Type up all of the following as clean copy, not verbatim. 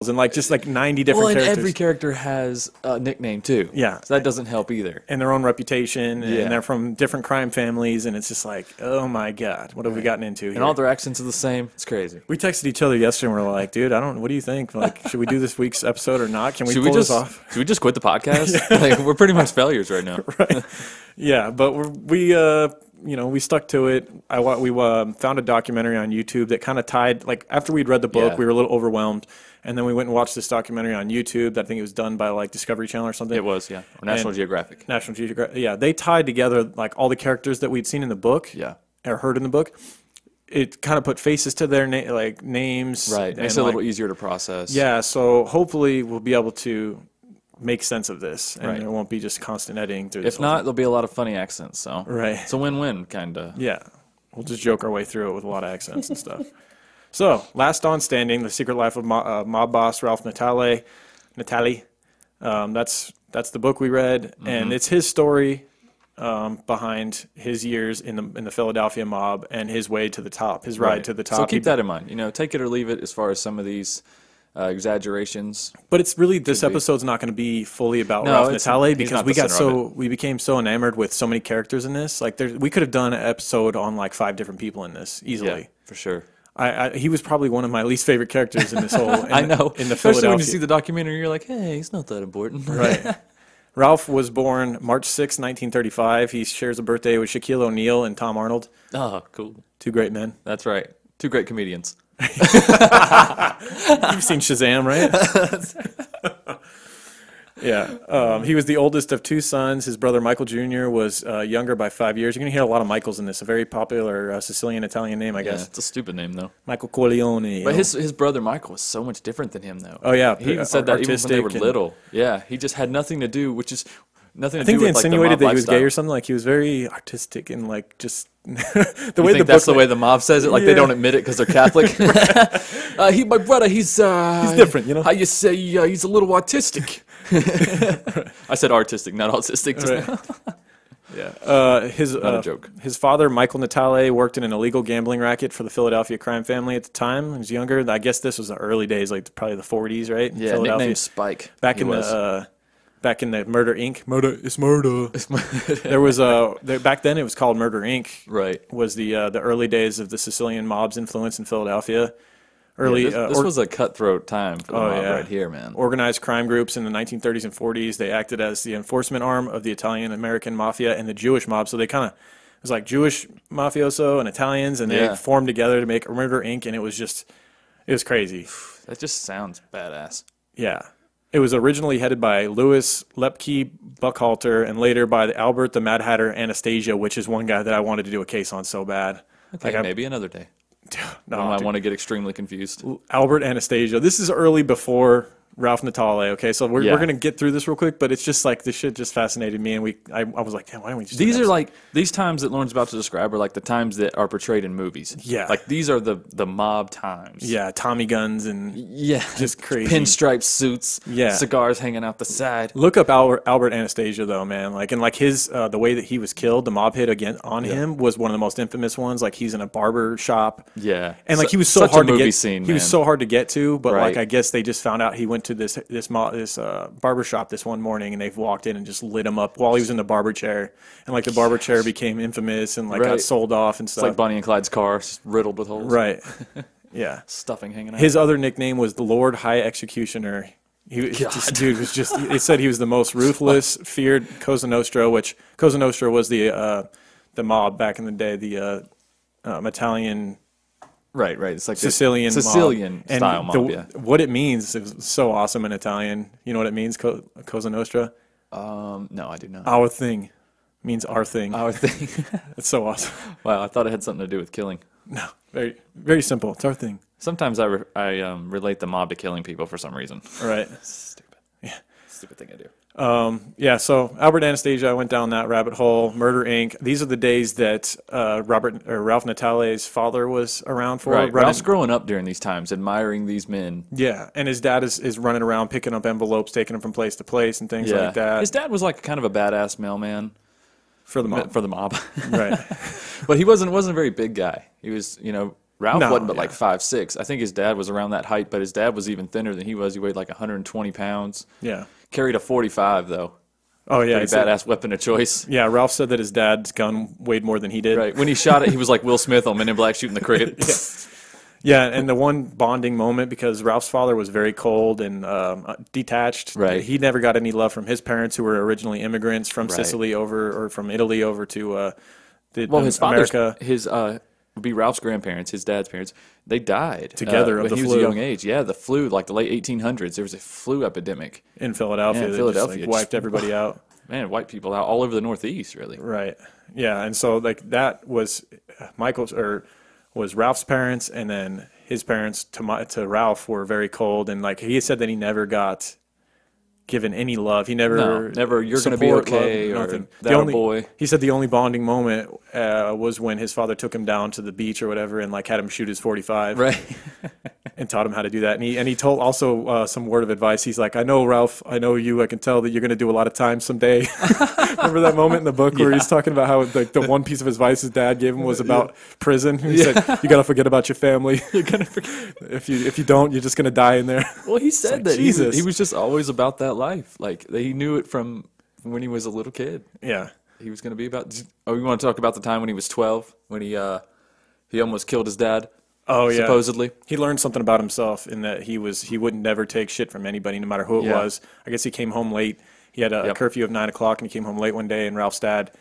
and like just like 90 different and characters. every character has a nickname too. Yeah. So that doesn't help either. And their own reputation, Yeah. and they're from different crime families, and it's just like, oh my god, what have we gotten into here? And all their accents are the same. It's crazy. We texted each other yesterday, and we're like, dude, what do you think? Like, should we do this week's episode or not? Can we Should pull we this just off? should we just quit the podcast? Like, we're pretty much failures right now. Right. Yeah, but we stuck to it. We found a documentary on YouTube that kind of tied, like, after we'd read the book, Yeah. we were a little overwhelmed, and then we went and watched this documentary on YouTube that I think it was done by, like, Discovery Channel or something. It was, yeah. Or National Geographic. National Geographic. Yeah, they tied together, like, all the characters that we'd seen in the book. Yeah. Or heard in the book. It kind of put faces to their names. Right. Makes it a little easier to process. Yeah, so hopefully we'll be able to make sense of this, and Right. there won't be just constant editing through this. If not, there'll be a lot of funny accents. So Right. it's a win-win, kind of. Yeah, we'll just joke our way through it with a lot of accents and stuff. So, Last On Standing: The Secret Life of Mob Boss Ralph Natale. That's the book we read, and it's his story behind his years in the Philadelphia mob and his way to the top, his ride to the top. So keep that in mind. Take it or leave it as far as some of these exaggerations. But it's really, this episode's not going to be fully about No, Ralph it's- Natale, he's because not the center of we became so enamored with so many characters in this. Like, we could have done an episode on like 5 different people in this easily. Yeah, for sure. He was probably one of my least favorite characters in this whole. I know. In the Especially when you Philadelphia. see the documentary, you're like, hey, he's not that important. Right. Ralph was born March 6, 1935. He shares a birthday with Shaquille O'Neal and Tom Arnold. Oh, cool. 2 great men. That's right. 2 great comedians. You've seen Shazam, right? Yeah. He was the oldest of 2 sons. His brother Michael Jr. was younger by 5 years. You're going to hear a lot of Michaels in this. A very popular Sicilian-Italian name, I guess. Yeah, it's a stupid name, though. Michael Corleone. But his brother Michael was so much different than him, though. Oh, yeah. He even said that even when they were Artistic little. Yeah, he just had nothing to do, which is nothing to I think do they with, like, the insinuated mob that he was gay lifestyle. or something. Like, he was very artistic and, like, just the You way think that's the way the mob says it? Like, they don't admit it because they're Catholic? My brother, he's different, you know? How you say he's a little autistic. I said artistic, not autistic. Just Right. Yeah. Not a joke. His father, Michael Natale, worked in an illegal gambling racket for the Philadelphia crime family at the time. He was younger. I guess this was the early days, like probably the 40s, right? Yeah, Philadelphia. nickname Spike. Back in the Murder Inc. Murder is murder. There was back then it was called Murder Inc. Right. Was the early days of the Sicilian mob's influence in Philadelphia. This was a cutthroat time for the mob right here, man. Organized crime groups in the 1930s and 40s. They acted as the enforcement arm of the Italian-American mafia and the Jewish mob. So they kind of, it was like Jewish mafioso and Italians, and they formed together to make Murder Inc. And it was crazy. That just sounds badass. Yeah. It was originally headed by Louis Lepke Buckhalter and later by Albert the Mad Hatter Anastasia, which is one guy that I wanted to do a case on so bad. Okay, maybe another day. No, I want to get extremely confused. Albert Anastasia. This is early before Ralph Natale. Okay, so we're going to get through this real quick, but it's just like this shit just fascinated me, and I was like, damn, why don't we just? These are like these times that Lauren's about to describe are like the times that are portrayed in movies. Yeah, like these are the mob times. Yeah, Tommy guns and just crazy pinstripe suits. Yeah, cigars hanging out the side. Look up Albert Anastasia though, man. Like his the way that he was killed, the mob hit on him was one of the most infamous ones. Like he's in a barber shop. Yeah, and like he was so hard to get. He was so hard to get to, but like I guess they just found out he went to this barber shop this one morning, and they've walked in and just lit him up while he was in the barber chair, and like the barber chair became infamous and like got sold off and stuff. It's like Bonnie and Clyde's car, riddled with holes. Right. Yeah. Stuffing hanging out. His other nickname was the Lord High Executioner. Dude was just. They said he was the most ruthless, feared Cosa Nostra, which Cosa Nostra was the mob back in the day, the Italian. Right. It's like Sicilian style mob. Yeah. What it means is so awesome in Italian. You know what it means, Cosa Nostra? No, I do not. Our thing means our thing. Our thing. It's so awesome. Wow, I thought it had something to do with killing. No, very very simple. It's our thing. Sometimes I relate the mob to killing people for some reason. Right. Stupid. Yeah. Stupid thing I do. So Albert Anastasia, I went down that rabbit hole. Murder Inc. These are the days that Ralph Natale's father was around for. Right. Ralph's growing up during these times, admiring these men. Yeah, and his dad is running around picking up envelopes, taking them from place to place, and things like that. His dad was like kind of a badass mailman for the mob. For the mob, right? But he wasn't a very big guy. He was, Ralph wasn't but like 5'6". I think his dad was around that height, but his dad was even thinner than he was. He weighed like 120 pounds. Yeah. Carried a .45 though. Oh yeah, pretty badass weapon of choice. Yeah, Ralph said that his dad's gun weighed more than he did. Right. When he shot it, he was like Will Smith on Men in Black shooting the cricket. Yeah, and the one bonding moment, because Ralph's father was very cold and detached. Right. He never got any love from his parents, who were originally immigrants from Sicily or from Italy over to his America. His would be Ralph's grandparents, his dad's parents. They died together when he was a young age. Yeah, the flu, like the late 1800s. There was a flu epidemic in Philadelphia. Yeah, Philadelphia just wiped everybody out. Man, wiped people out all over the Northeast, really. Right. Yeah, and so like that was was Ralph's parents, and then his parents to Ralph were very cold, and like he said that he never got given any love. He never you're going to be okay love, or nothing. that boy. He said the only bonding moment was when his father took him down to the beach or whatever and like had him shoot his .45. Right. And taught him how to do that. And he told also some word of advice. He's like, I know, Ralph, I know you. I can tell that you're going to do a lot of time someday. Remember that moment in the book where he's talking about how like the one piece of advice his dad gave him was about prison. He said, you got to forget about your family. You're gonna forget. If you don't, you're just going to die in there. Well, he said that he was just always about that life. Like he knew it from when he was a little kid. Yeah. He was going to be about. Oh, you want to talk about the time when he was 12 when he almost killed his dad? Oh yeah, supposedly he learned something about himself in that he wouldn't never take shit from anybody, no matter who it was. I guess he came home late. He had a curfew of 9 o'clock, and he came home late one day. And Ralph's dad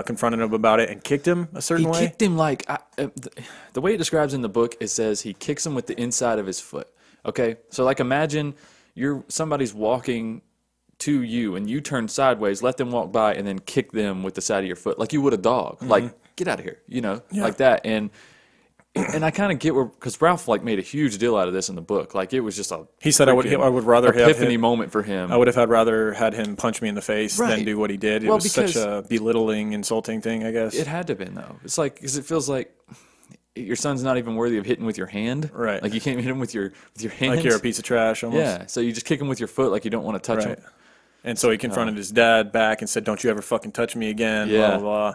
confronted him about it and kicked him a certain way. He kicked him like the way it describes in the book. It says he kicks him with the inside of his foot. Okay, so like imagine somebody's walking to you and you turn sideways, let them walk by, and then kick them with the side of your foot like you would a dog. Mm-hmm. Like get out of here, like that. And I kind of get because Ralph like made a huge deal out of this in the book. Like it was just he said I would rather epiphany moment for him. I would have rather had him punch me in the face than do what he did. It was such a belittling, insulting thing. I guess it had to have been though. It's like because it feels like your son's not even worthy of hitting with your hand. Right. Like you can't hit him with your hand. Like you're a piece of trash almost. Yeah. So you just kick him with your foot like you don't want to touch him. And so he confronted his dad back and said, "Don't you ever fucking touch me again." Yeah. Blah blah blah.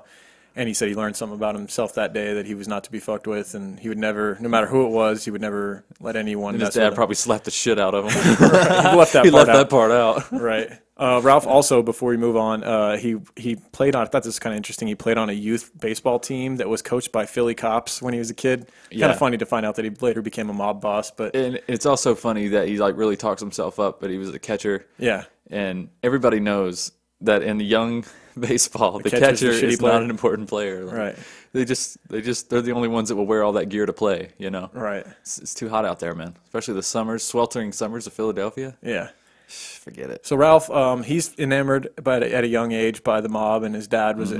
And he said he learned something about himself that day, that he was not to be fucked with, and he would never, no matter who it was, he would never let anyone. And his dad probably slapped the shit out of him. He left that part out. Right. Ralph also, before we move on, he played on. I thought this was kind of interesting. He played on a youth baseball team that was coached by Philly cops when he was a kid. Kind of funny to find out that he later became a mob boss. But and it's also funny that he like really talks himself up. But he was a catcher. Yeah. And everybody knows that in the young baseball, the catcher is not an important player. Like, right. They're the only ones that will wear all that gear to play, Right. It's too hot out there, man. Especially the sweltering summers of Philadelphia. Yeah. Forget it. So Ralph, he's enamored at a young age by the mob, and his dad was,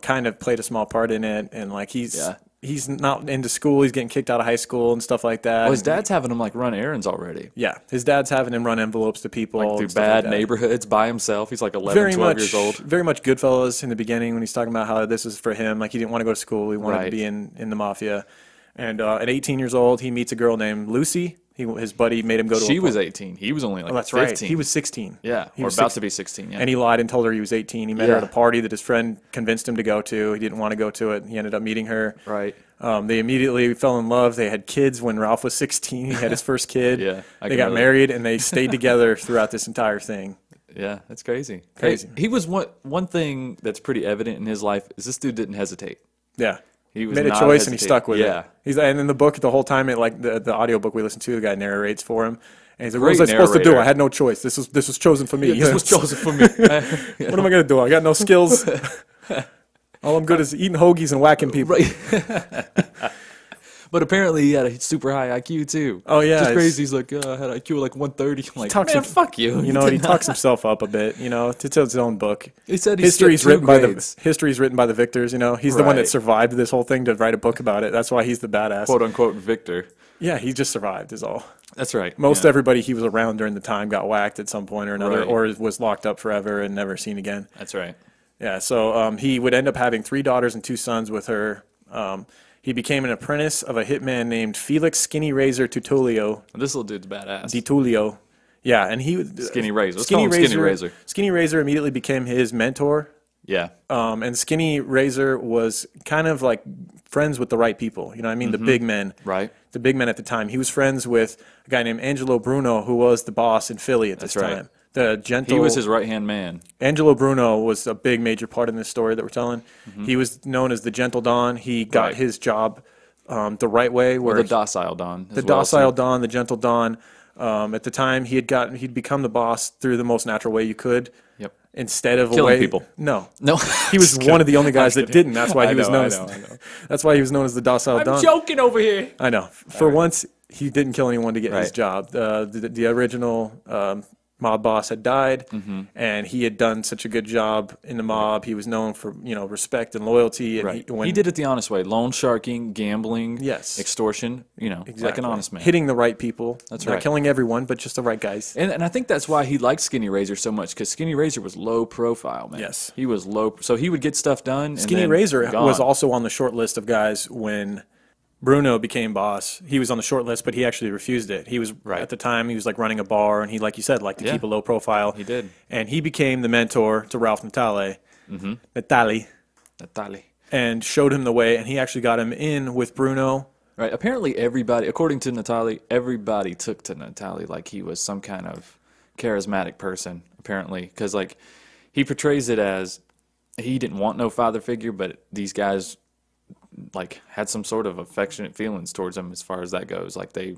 kind of played a small part in it, and like he's not into school. He's getting kicked out of high school and stuff like that. Well, his dad's having him like run errands already. Yeah, his dad's having him run envelopes to people like through bad neighborhoods by himself. He's like 11, 12 years old. Very much Goodfellas in the beginning when he's talking about how this is for him. Like he didn't want to go to school. He wanted to be in the mafia. And at 18 years old, he meets a girl named Lucy. His buddy made him go to. She was 18. He was only like 15. Right. He was 16. Yeah, he was about to be 16. Yeah. And he lied and told her he was 18. He met her at a party that his friend convinced him to go to. He didn't want to go to it. He ended up meeting her. Right. They immediately fell in love. They had kids when Ralph was 16. He had his first kid. Yeah. They got married, and they stayed together throughout this entire thing. Yeah, that's crazy. Crazy. He was one thing that's pretty evident in his life is this dude didn't hesitate. Yeah. He made a choice and he stuck with it. And in the book, the whole time, the audiobook we listened to, the guy narrates for him. And he's like, what was I supposed to do? I had no choice. This was chosen for me. Yeah, this was chosen for me. What am I going to do? I got no skills. All I'm good is eating hoagies and whacking people. Right. But apparently he had a super high IQ too. Oh yeah, just crazy. He's like, I had IQ of like 130. I'm like, man, fuck you. He talks himself up a bit. It's his own book. He said history's written by the victors. He's the one that survived this whole thing to write a book about it. That's why he's the badass, quote unquote victor. Yeah, he just survived. Is all. That's right. Most everybody he was around during the time got whacked at some point or another, or was locked up forever and never seen again. That's right. Yeah. So he would end up having 3 daughters and 2 sons with her. He became an apprentice of a hitman named Felix Skinny Razor Tutulio. This little dude's badass. Ditulio. Yeah, and he Skinny Razor. Let's call him Skinny Razor. Skinny Razor immediately became his mentor. Yeah. And Skinny Razor was kind of like friends with the right people. You know what I mean? The big men. Right. The big men at the time. He was friends with a guy named Angelo Bruno, who was the boss in Philly at this time. The gentle. He was his right-hand man. Angelo Bruno was a big major part in this story that we're telling. He was known as the Gentle Don. He got his job the right way. Or the docile Don. The docile Don, the Gentle Don. At the time, he'd become the boss through the most natural way you could. Yep. Instead of killing people. No. He was one of the only guys that didn't. That's why he was known I know. That's why he was known as the docile Don. I'm joking over here. I know. For once, he didn't kill anyone to get his job. The original mob boss had died, and he had done such a good job in the mob. He was known for respect and loyalty. And he did it the honest way: loan sharking, gambling, extortion. Like an honest man, hitting the right people. That's not killing everyone, but just the right guys. And I think that's why he liked Skinny Razor so much, because Skinny Razor was low profile, man. Yes, he was low, so he would get stuff done. Skinny Razor was also on the short list of guys when Bruno became boss. He was on the short list, but he actually refused it. He was at the time he was like running a bar, and he, like you said, liked to keep a low profile. He did, and he became the mentor to Ralph Natale, Natale, and showed him the way. And he actually got him in with Bruno. Right. Apparently, everybody, according to Natale, everybody took to Natale like he was some kind of charismatic person. Apparently, because like he portrays it as he didn't want no father figure, but these guys like had some sort of affectionate feelings towards him as far as that goes. Like they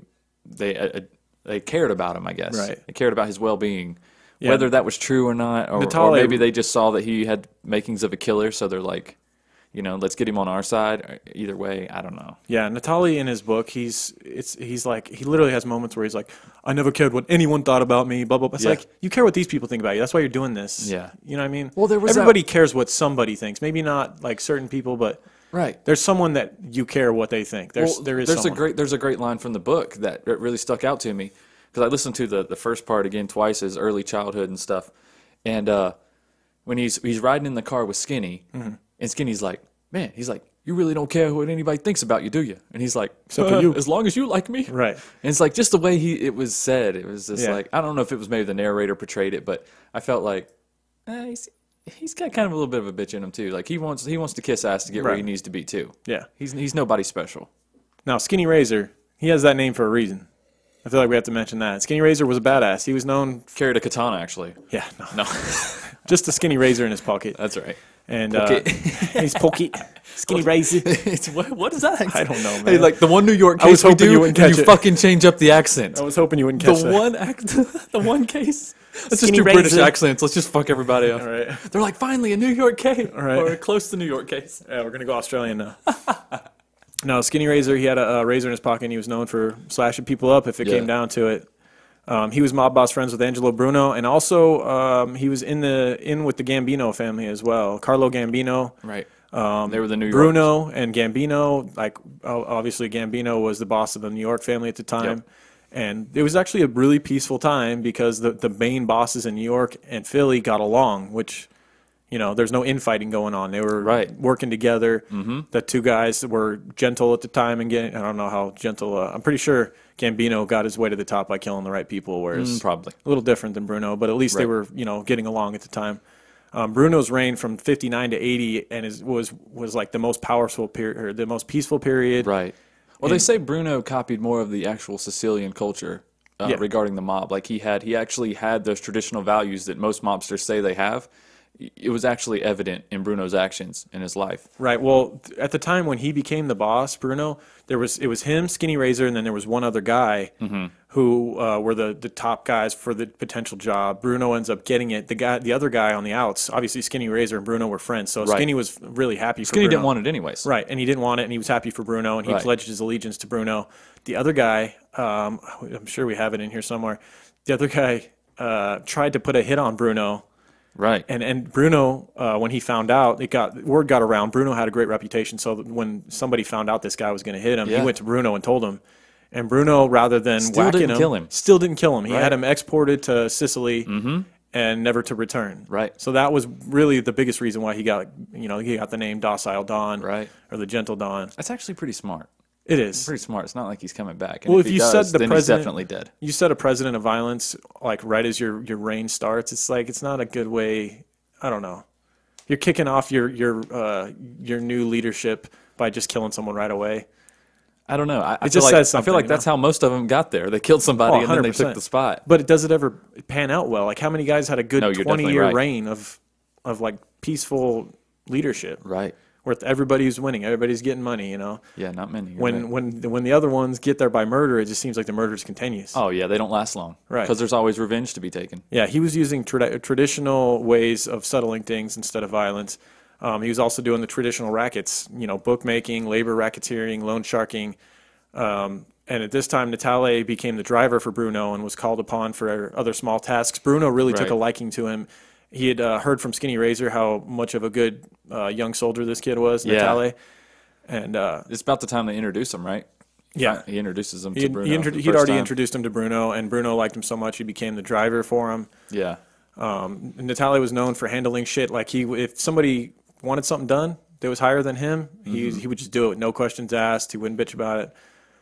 cared about him, I guess. Right. They cared about his well-being. Yeah. Whether that was true or not, or maybe they just saw that he had makings of a killer, so they're like, let's get him on our side. Either way, I don't know. Yeah, Natale in his book, he's like, he literally has moments where he's like, I never cared what anyone thought about me, blah, blah, blah. It's like, you care what these people think about you. That's why you're doing this. Yeah. You know what I mean? Well, everybody cares what somebody thinks. Maybe not like certain people, but right. There's someone that you care what they think. There's a great line from the book that really stuck out to me, because I listened to the first part again twice, his early childhood and stuff. And when he's riding in the car with Skinny, and Skinny's like, man, he's like, you really don't care what anybody thinks about you, do you? And he's like, you. As long as you like me. Right. And it's like just the way it was said. It was just like, I don't know if it was maybe the narrator portrayed it, but I felt like he's got kind of a little bit of a bitch in him too. Like he wants to kiss ass to get where he needs to be too. Yeah. He's nobody special. Now Skinny Razor, he has that name for a reason. I feel like we have to mention that. Skinny Razor was a badass. He was known... Carried a katana, actually. Yeah, no. Just a Skinny Razor in his pocket. That's right. And he's pocket. Skinny Razor. What is that? I don't know, man. Hey, like the one New York case I was hoping you wouldn't catch it. Fucking change up the accent. I was hoping you wouldn't catch the one case. Let's just do British accents. Let's just fuck everybody up. All right. They're like, finally, a New York case. All right. Or close to New York case. Yeah, we're going to go Australian now. No, Skinny Razor, he had a razor in his pocket, and he was known for slashing people up if it came down to it. He was mob boss friends with Angelo Bruno, and also he was in with the Gambino family as well. Carlo Gambino. Right. They were the New York. Bruno and Gambino, like obviously Gambino was the boss of the New York family at the time. Yep. And it was actually a really peaceful time because the main bosses in New York and Philly got along, which, there's no infighting going on. They were working together. The two guys were gentle at the time, and I don't know how gentle. I'm pretty sure Gambino got his way to the top by killing the right people, whereas probably a little different than Bruno, but at least they were getting along at the time. Bruno's reign from 59 to 80 and was like the most powerful period, or the most peaceful period. Right. Well, they say Bruno copied more of the actual Sicilian culture regarding the mob. Like he actually had those traditional values that most mobsters say they have. It was actually evident in Bruno's actions in his life. Right. Well, at the time when he became the boss, Bruno, it was him, Skinny Razor, and then there was one other guy who were the top guys for the potential job. Bruno ends up getting it. The other guy on the outs, obviously Skinny Razor and Bruno were friends, so Skinny was really happy for Bruno. Skinny didn't want it anyways. Right, and he didn't want it, and he was happy for Bruno, and he pledged his allegiance to Bruno. The other guy, I'm sure we have it in here somewhere, the other guy tried to put a hit on Bruno. Right. And Bruno, when he found out, word got around. Bruno had a great reputation, so when somebody found out this guy was going to hit him, he went to Bruno and told him. And Bruno, rather than whacking him, still didn't kill him. He had him exported to Sicily and never to return. Right. So that was really the biggest reason why he got the name Docile Don, or the Gentle Don. That's actually pretty smart. It is pretty smart. It's not like he's coming back. And well, if you said the president, he's definitely dead. You said a president of violence, like right as your reign starts. It's like it's not a good way. I don't know. You're kicking off your new leadership by just killing someone right away. I don't know. It just says something. I feel like that's how most of them got there. They killed somebody and then they took the spot. But does it ever pan out well? Like how many guys had a good 20-year reign of like peaceful leadership? Right. Where everybody's winning, everybody's getting money, you know. Yeah, not many. When the other ones get there by murder, it just seems like the murder continues. Oh yeah, they don't last long. Right. Because there's always revenge to be taken. Yeah, he was using traditional ways of settling things instead of violence. He was also doing the traditional rackets, you know, bookmaking, labor racketeering, loan sharking. And at this time, Natale became the driver for Bruno and was called upon for other small tasks. Bruno really took a liking to him. He had heard from Skinny Razor how much of a good young soldier this kid was, Natale. And it's about the time they introduce him, right? Yeah. He introduces him to Bruno. He'd already introduced him to Bruno, and Bruno liked him so much he became the driver for him. Yeah. Natale was known for handling shit. Like if somebody wanted something done that was higher than him, he would just do it, no questions asked. He wouldn't bitch about it.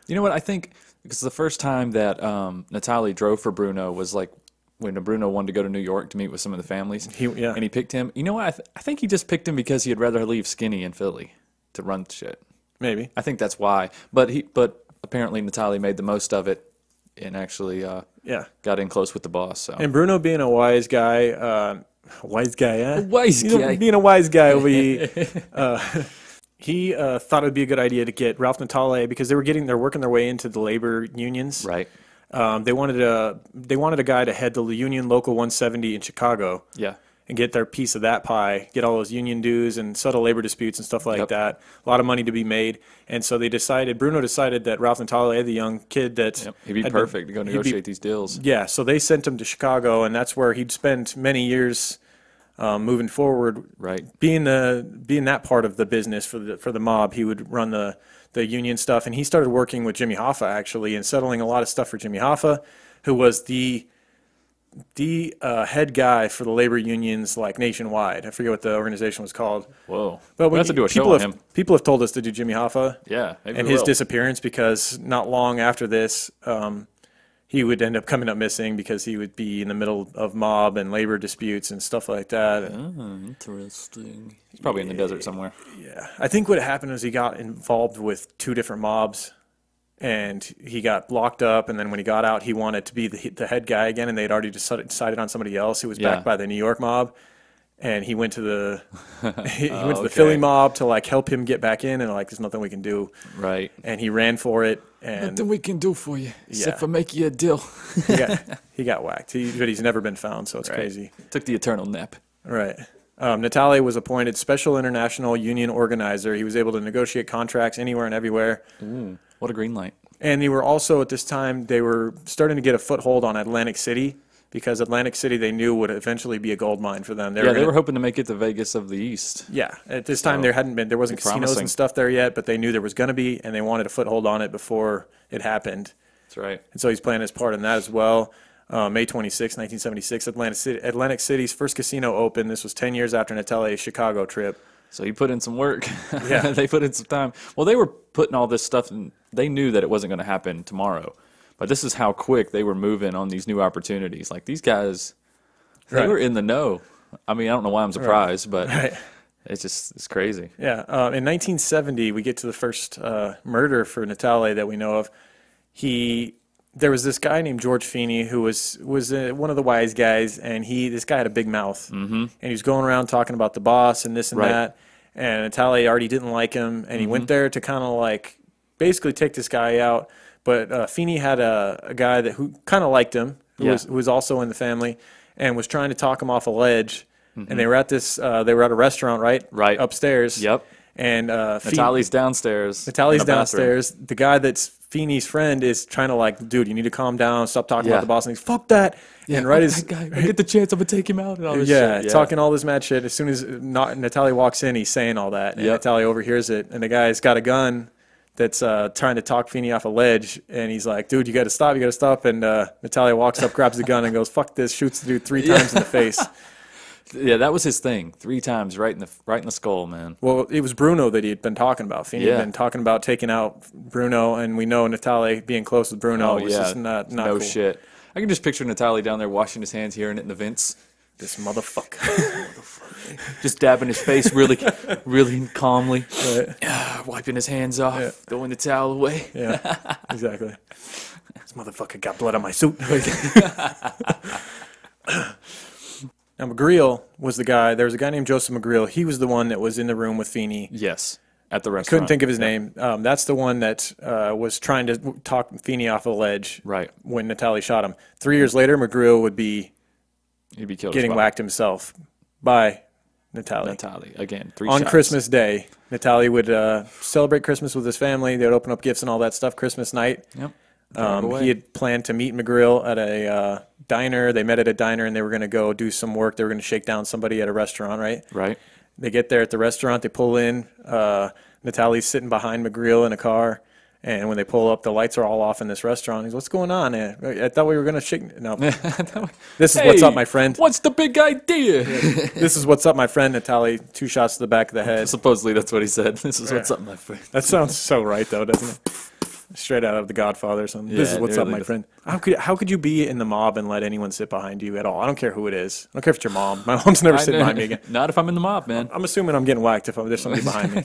You know what? I think because the first time that Natale drove for Bruno was like when Bruno wanted to go to New York to meet with some of the families. And he picked him. You know what? I think he just picked him because he'd rather leave Skinny in Philly to run shit. Maybe. I think that's why. But apparently Natale made the most of it and actually got in close with the boss. So. And Bruno being a wise guy, being a wise guy over here. He thought it would be a good idea to get Ralph Natale because they're working their way into the labor unions. Right. They wanted a guy to head the union local 170 in Chicago. Yeah. And get their piece of that pie, get all those union dues and settle labor disputes and stuff like that. A lot of money to be made. And so Bruno decided that Ralph Natale, the young kid he'd be perfect to go negotiate these deals. Yeah, so they sent him to Chicago, and that's where he'd spend many years moving forward. Right. Being that part of the business for the mob, he would run the union stuff. And he started working with Jimmy Hoffa, actually, and settling a lot of stuff for Jimmy Hoffa, who was the head guy for the labor unions, like nationwide. I forget what the organization was called. Whoa! But we have to do a show on him. People have told us to do Jimmy Hoffa. Yeah, and his disappearance because not long after this, he would end up coming up missing because he would be in the middle of mob and labor disputes and stuff like that. Oh, interesting. He's probably in the desert somewhere. Yeah, I think what happened was he got involved with 2 different mobs. And he got locked up, and then when he got out, he wanted to be the head guy again, and they'd already decided on somebody else who was backed by the New York mob. And he went to the the Philly mob to like help him get back in, and like there's nothing we can do. Right. And he ran for it, and nothing we can do for you except for make you a deal. he got whacked. But he's never been found, so it's crazy. Took the eternal nap. Right. Natale was appointed special international union organizer. He was able to negotiate contracts anywhere and everywhere. Ooh. What a green light. And they were also, at this time, they were starting to get a foothold on Atlantic City because Atlantic City they knew would eventually be a gold mine for them. They were hoping to make it the Vegas of the East. Yeah. At this time, there wasn't casinos and stuff there yet, but they knew there was going to be, and they wanted a foothold on it before it happened. That's right. And so he's playing his part in that as well. May 26, 1976, Atlantic City's first casino opened. This was 10 years after Natale's Chicago trip. So he put in some work. Yeah. They put in some time. Well, they were putting all this stuff in. They knew that it wasn't going to happen tomorrow. But this is how quick they were moving on these new opportunities. Like these guys, they were in the know. I mean, I don't know why I'm surprised, but it's crazy. Yeah. In 1970, we get to the first murder for Natale that we know of. There was this guy named George Feeney who was one of the wise guys, and this guy had a big mouth, and he was going around talking about the boss and this and that, and Natale already didn't like him, and he went there to kind of like basically take this guy out, but Feeney had a guy who kind of liked him, who was also in the family, and was trying to talk him off a ledge, and they were at a restaurant right upstairs. Yep. And Natale's downstairs. Natale's downstairs. The guy that's Feeney's friend is trying to like, dude, you need to calm down. Stop talking about the boss. And he's, fuck that. Yeah, and that guy. I get the chance, I'm going to take him out. And all this shit. Talking all this mad shit. As soon as Natale walks in, he's saying all that. And Natale overhears it. And the guy's got a gun that's trying to talk Feeney off a ledge. And he's like, dude, you got to stop. You got to stop. And Natale walks up, grabs the gun, and goes, fuck this. Shoots the dude 3 times in the face. Yeah, that was his thing. 3 times right in the skull, man. Well, it was Bruno that he had been talking about. Feeney had been talking about taking out Bruno, and we know Natale being close with Bruno was just not no cool. shit. I can just picture Natale down there washing his hands, hearing it in the vents. This motherfucker. Just dabbing his face really, really calmly. Wiping his hands off, throwing the towel away. Yeah, exactly. This motherfucker got blood on my suit. Now, McGreal was the guy. There was a guy named Joseph McGreal. He was the one that was in the room with Feeney. Yes, at the restaurant. Couldn't think of his name. That's the one that was trying to talk Feeney off a ledge when Natalie shot him. 3 years later, McGreal would be He'd be killed getting whacked himself by Natalie. Natalie, again, 3 On shots. Christmas Day, Natalie would celebrate Christmas with his family. They would open up gifts and all that stuff Christmas night. Yep. He had planned to meet McGreal at a diner. They met at a diner, and they were going to go do some work. They were going to shake down somebody at a restaurant, right? Right. They get there at the restaurant. They pull in. Natalie's sitting behind McGreal in a car. And when they pull up, the lights are all off in this restaurant. He's, what's going on? I thought we were going to shake. No. This is what's up, my friend. What's the big idea? This is what's up, my friend. Natalie, 2 shots to the back of the head. Supposedly that's what he said. This is what's up, my friend. That sounds so right, though, doesn't it? Straight out of The Godfather or something. This is what's up, my friend. How could you be in the mob and let anyone sit behind you at all? I don't care who it is. I don't care if it's your mom. My mom's never sitting behind me again. Not if I'm in the mob, man. I'm assuming I'm getting whacked if there's somebody behind me.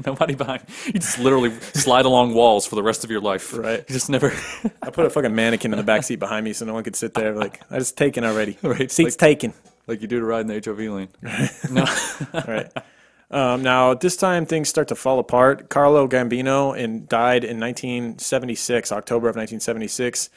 Nobody behind me. You just literally slide along walls for the rest of your life. Right. You just never... I put a fucking mannequin in the back seat behind me so no one could sit there. Like, I just taken already. Right. Seat's taken. Like you do to ride in the HOV lane. No. All right. Now, at this time, things start to fall apart. Carlo Gambino died in 1976, October of 1976.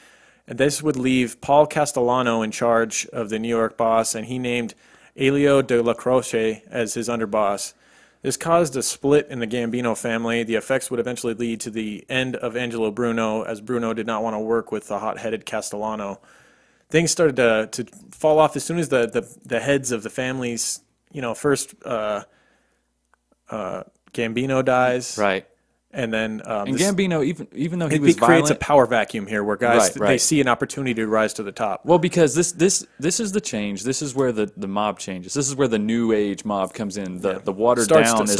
And this would leave Paul Castellano in charge of the New York boss, and he named Elio de la Croce as his underboss. This caused a split in the Gambino family. The effects would eventually lead to the end of Angelo Bruno, as Bruno did not want to work with the hot-headed Castellano. Things started to fall off as soon as the heads of the families, first... Gambino dies, right, and then and Gambino, even though he creates a power vacuum here, where guys they see an opportunity to rise to the top. Well, because this is the change. This is where the mob changes. This is where the new age mob comes in. The watered down is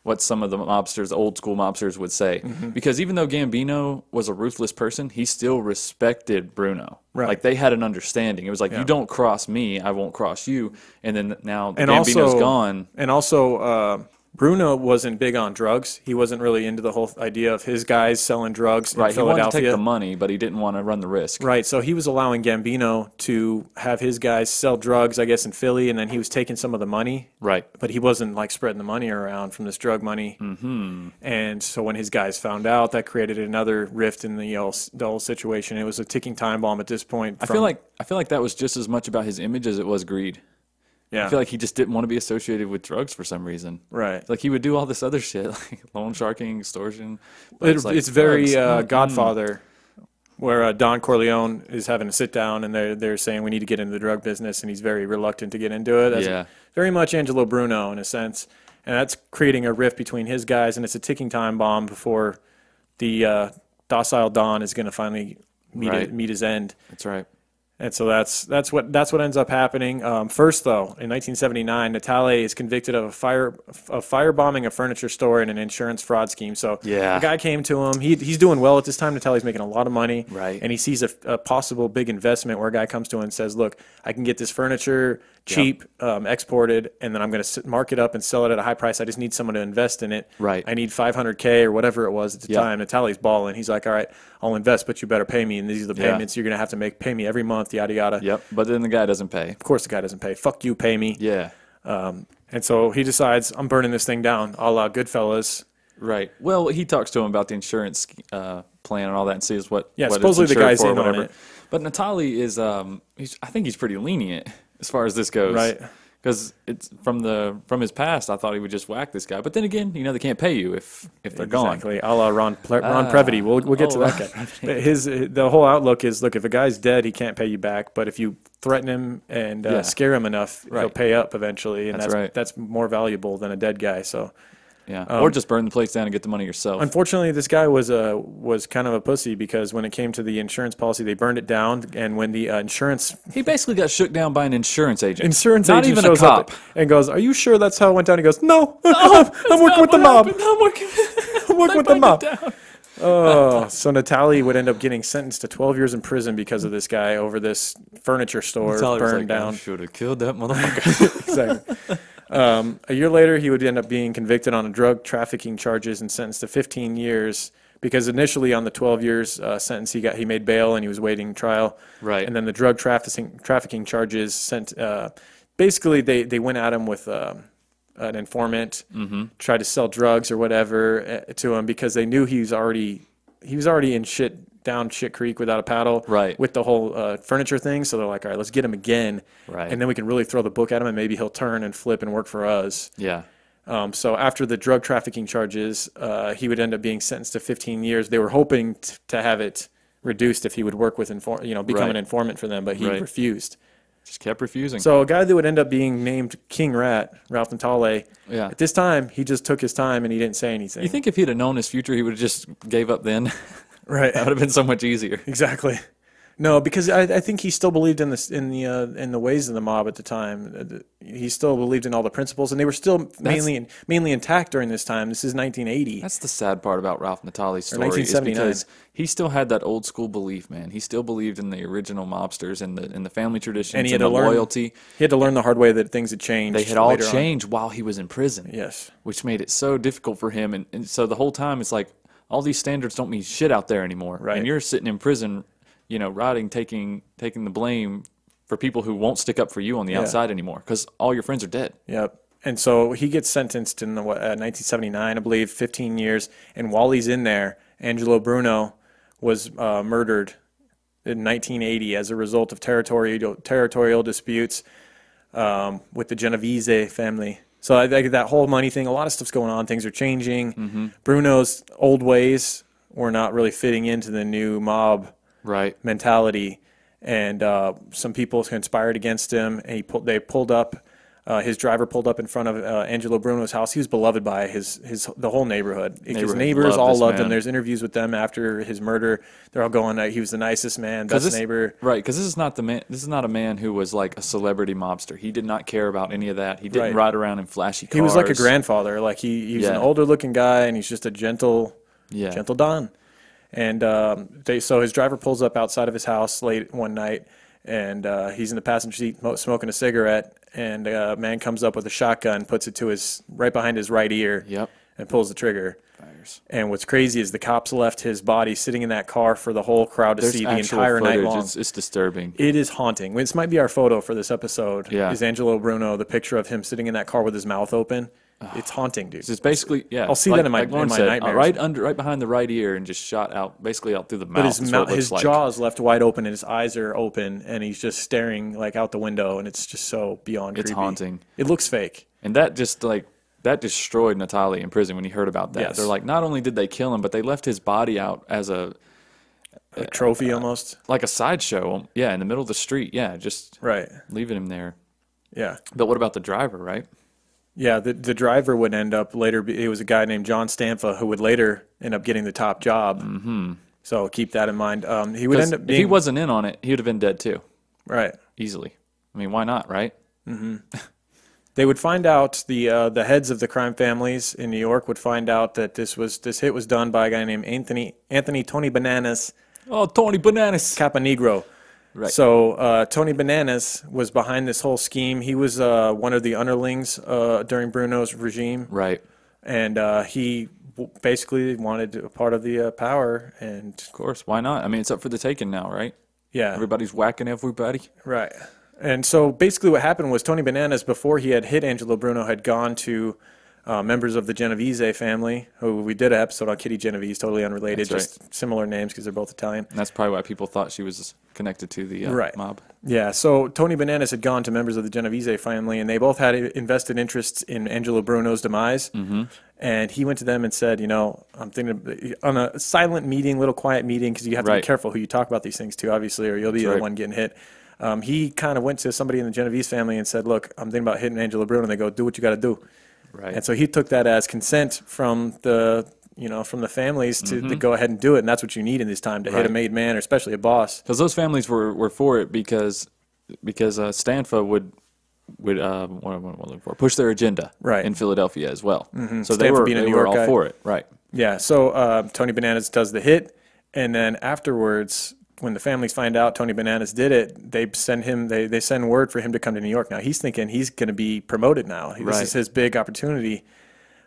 what some of the mobsters, old school mobsters, would say. Mm-hmm. Because even though Gambino was a ruthless person, he still respected Bruno. Right. Like, they had an understanding. It was like, you don't cross me, I won't cross you. And then now Gambino's gone. And also, Bruno wasn't big on drugs. He wasn't really into the whole idea of his guys selling drugs in Philadelphia. He wanted to take the money, but he didn't want to run the risk. Right, so he was allowing Gambino to have his guys sell drugs, I guess, in Philly, and then he was taking some of the money. Right. But he wasn't, like, spreading the money around from this drug money. Mm-hmm. And so when his guys found out, that created another rift in the whole situation. It was a ticking time bomb at this point. I feel like that was just as much about his image as it was greed. Yeah. I feel like he just didn't want to be associated with drugs for some reason. Right. Like, he would do all this other shit, like loan sharking, extortion. It's very Godfather, where Don Corleone is having a sit down, and they're saying we need to get into the drug business, and he's very reluctant to get into it. That's very much Angelo Bruno in a sense, and that's creating a rift between his guys, and it's a ticking time bomb before the docile Don is going to finally meet his end. That's right. And so that's what ends up happening. First, though, in 1979, Natale is convicted of firebombing a furniture store and an insurance fraud scheme. So a guy came to him. He's doing well at this time. Natale's making a lot of money, right? And he sees a possible big investment where a guy comes to him and says, "Look, I can get this furniture cheap, exported, and then I'm going to mark it up and sell it at a high price. I just need someone to invest in it. Right. I need $500K or whatever it was at the time." Natale's balling. He's like, "All right, I'll invest, but you better pay me, and these are the payments you're going to have to pay me every month." Yada yada. Yep. But then the guy doesn't pay. Of course, the guy doesn't pay. Fuck you, pay me. Yeah. And so he decides, I'm burning this thing down, a la Goodfellas. Right. Well, he talks to him about the insurance plan and all that, and sees what. Yeah. Supposedly the guy's in on it. But Natale is, I think he's pretty lenient as far as this goes. Right. Because it's from his past, I thought he would just whack this guy. But then again, they can't pay you if they're gone. Exactly, a la Ron Previty. We'll get to that guy. The whole outlook is, look, if a guy's dead, he can't pay you back. But if you threaten him and scare him enough, he'll pay up eventually, and that's more valuable than a dead guy. So. Yeah, or just burn the place down and get the money yourself. Unfortunately, this guy was kind of a pussy, because when it came to the insurance policy, they burned it down, and when the insurance... He basically got shook down by an insurance agent. Not even shows a cop. Up and goes, "Are you sure that's how it went down?" He goes, "No, I'm working with the mob. I'm working with the mob." Oh, so Natalie would end up getting sentenced to 12 years in prison because of this guy over this furniture store burned down. Should have killed that motherfucker. Exactly. A year later, he would end up being convicted on drug trafficking charges and sentenced to 15 years. Because initially on the 12 years sentence, he made bail and he was waiting trial. Right. And then the drug trafficking charges basically they went at him with an informant, tried to sell drugs or whatever to him because they knew he was already in down shit creek without a paddle. Right. With the whole furniture thing. So they're like, all right, let's get him again. Right. And then we can really throw the book at him and maybe he'll turn and flip and work for us. Yeah. So after the drug trafficking charges, he would end up being sentenced to 15 years. They were hoping to have it reduced if he would work with become an informant for them, but he refused. Just kept refusing. So a guy that would end up being named King Rat, Ralph Natale, at this time, he just took his time and he didn't say anything. You think if he'd have known his future, he would have just gave up then? Right. That would have been so much easier. Exactly. No, because I think he still believed in the ways of the mob at the time. He still believed in all the principles, and they were still mainly intact during this time. This is 1980. That's the sad part about Ralph Natale's story, is 1979. because he still had that old school belief, man. He still believed in the original mobsters and the family traditions and the loyalty. He had to learn the hard way that things had changed. They had all changed while he was in prison. Yes, which made it so difficult for him, and so the whole time it's like all these standards don't mean shit out there anymore. Right, and you're sitting in prison. Taking the blame for people who won't stick up for you on the outside anymore because all your friends are dead. Yep. And so he gets sentenced in 1979, I believe, 15 years. And while he's in there, Angelo Bruno was murdered in 1980 as a result of territorial disputes with the Genovese family. So I think that whole money thing, a lot of stuff's going on. Things are changing. Bruno's old ways were not really fitting into the new mob mentality, and some people conspired against him. And his driver pulled up in front of Angelo Bruno's house. He was beloved by the whole neighborhood. His neighbors all loved him. There's interviews with them after his murder. They're all going, he was the nicest man, best neighbor. Right, because this is not a man who was like a celebrity mobster. He did not care about any of that. He didn't ride around in flashy cars. He was like a grandfather. Like he's an older looking guy, and he's just a gentle Don. And so his driver pulls up outside of his house late one night, and he's in the passenger seat smoking a cigarette, and a man comes up with a shotgun, puts it to right behind his right ear, and pulls the trigger. Fires. And what's crazy is the cops left his body sitting in that car for the whole crowd to see the entire night long. It's disturbing. It is haunting. This might be our photo for this episode. Is Angelo Bruno, the picture of him sitting in that car with his mouth open. It's haunting, dude. It's basically, I'll see that in my nightmares. Right behind the right ear, and just shot out, basically out through the mouth. But his jaw is left wide open, and his eyes are open, and he's just staring like out the window, and it's just so beyond creepy. It's haunting. It looks fake. And that destroyed Natale in prison when he heard about that. Yes. They're like, not only did they kill him, but they left his body out as a trophy almost, like a sideshow. Yeah, in the middle of the street. Yeah, just leaving him there. Yeah. But what about the driver, right? Yeah, the driver would end up later. It was a guy named John Stanfa who would later end up getting the top job. So keep that in mind. He would end up being, if he wasn't in on it, he would have been dead too. Right. Easily. I mean, why not? Right. They would find out the heads of the crime families in New York would find out that this hit was done by a guy named Anthony Tony Bananas. Oh, Tony Bananas. Caponegro. Right. So Tony Bananas was behind this whole scheme. He was one of the underlings during Bruno's regime. Right. And he basically wanted a part of the power. And of course, why not? I mean, it's up for the taking now, right? Yeah. Everybody's whacking everybody. Right. And so basically what happened was Tony Bananas, before he had hit Angelo Bruno, had gone to members of the Genovese family, who we did an episode on Kitty Genovese, totally unrelated, just similar names because they're both Italian. And that's probably why people thought she was connected to the mob. Yeah, so Tony Bananas had gone to members of the Genovese family, and they both had invested interests in Angelo Bruno's demise. And he went to them and said, I'm thinking on a silent meeting, little quiet meeting, because you have to be careful who you talk about these things to, obviously, or you'll be the one getting hit. He kind of went to somebody in the Genovese family and said, look, I'm thinking about hitting Angelo Bruno. And they go, do what you got to do. Right. And so he took that as consent from the families to go ahead and do it, and that's what you need in this time to hit a made man, or especially a boss. Because those families were for it because Stanfa would push their agenda in Philadelphia as well. So Stanfa they were all for it, right? Yeah, so Tony Bananas does the hit, and then afterwards, when the families find out Tony Bananas did it, they send word for him to come to New York. Now he's thinking he's going to be promoted now. This is his big opportunity.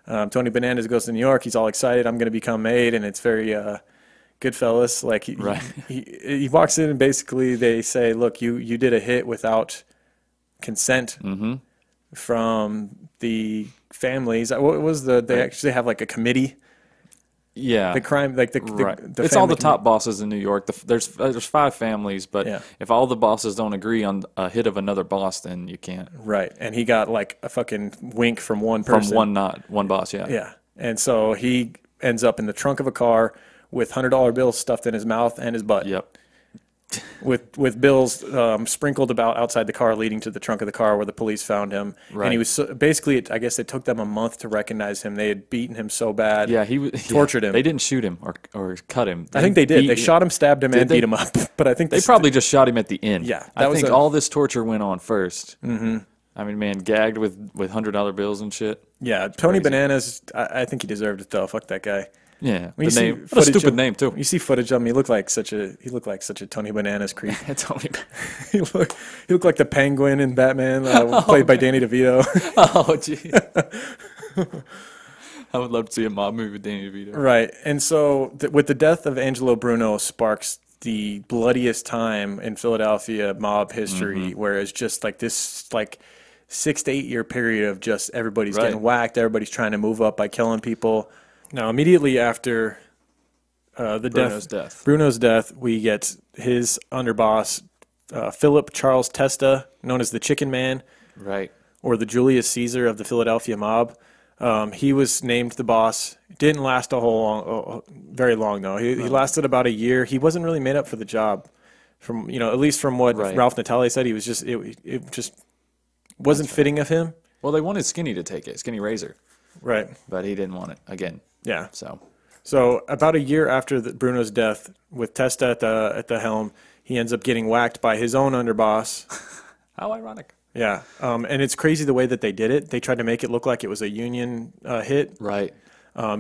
Tony Bananas goes to New York. He's all excited. I'm going to become maid, and it's very Goodfellas. Like he walks in, and basically they say, "Look, you did a hit without consent from the families." What was they actually have like a committee? Yeah, the crime, like the it's all the top bosses in New York. There's 5 families, but if all the bosses don't agree on a hit of another boss, then you can't. Right, and he got like a fucking wink from one person. From one boss, yeah. Yeah, and so he ends up in the trunk of a car with $100 bills stuffed in his mouth and his butt. Yep. With bills sprinkled about outside the car, leading to the trunk of the car where the police found him. Right. And he was basically, I guess it took them a month to recognize him. They had beaten him so bad. Yeah, he tortured him. They didn't shoot him or cut him. I think they did. They shot him, stabbed him, and beat him up. But I think they probably just shot him at the end. Yeah, I think all this torture went on first. I mean, man, gagged with $100 bills and shit. Yeah, Tony Bananas. I think he deserved it though. Fuck that guy. Yeah, the name. What a stupid name too. You see footage of him. He looked like such a Tony Bananas creep. Tony. he looked like the Penguin in Batman, played by Danny DeVito. Oh, gee. I would love to see a mob movie with Danny DeVito. Right, and so with the death of Angelo Bruno sparks the bloodiest time in Philadelphia mob history, where it's just like this 6 to 8 year period of just everybody's getting whacked, everybody's trying to move up by killing people. Now, immediately after Bruno's death, we get his underboss, Philip Charles Testa, known as the Chicken Man, or the Julius Caesar of the Philadelphia mob. He was named the boss. Didn't last very long though. He lasted about a year. He wasn't really made up for the job, at least from what Ralph Natale said. He was just it just wasn't fitting of him. Well, they wanted Skinny to take it, Skinny Razor, but he didn't want it again. Yeah. So about a year after Bruno's death, with Testa at the helm, he ends up getting whacked by his own underboss. How ironic. Yeah. And it's crazy the way that they did it. They tried to make it look like it was a Union hit. Right.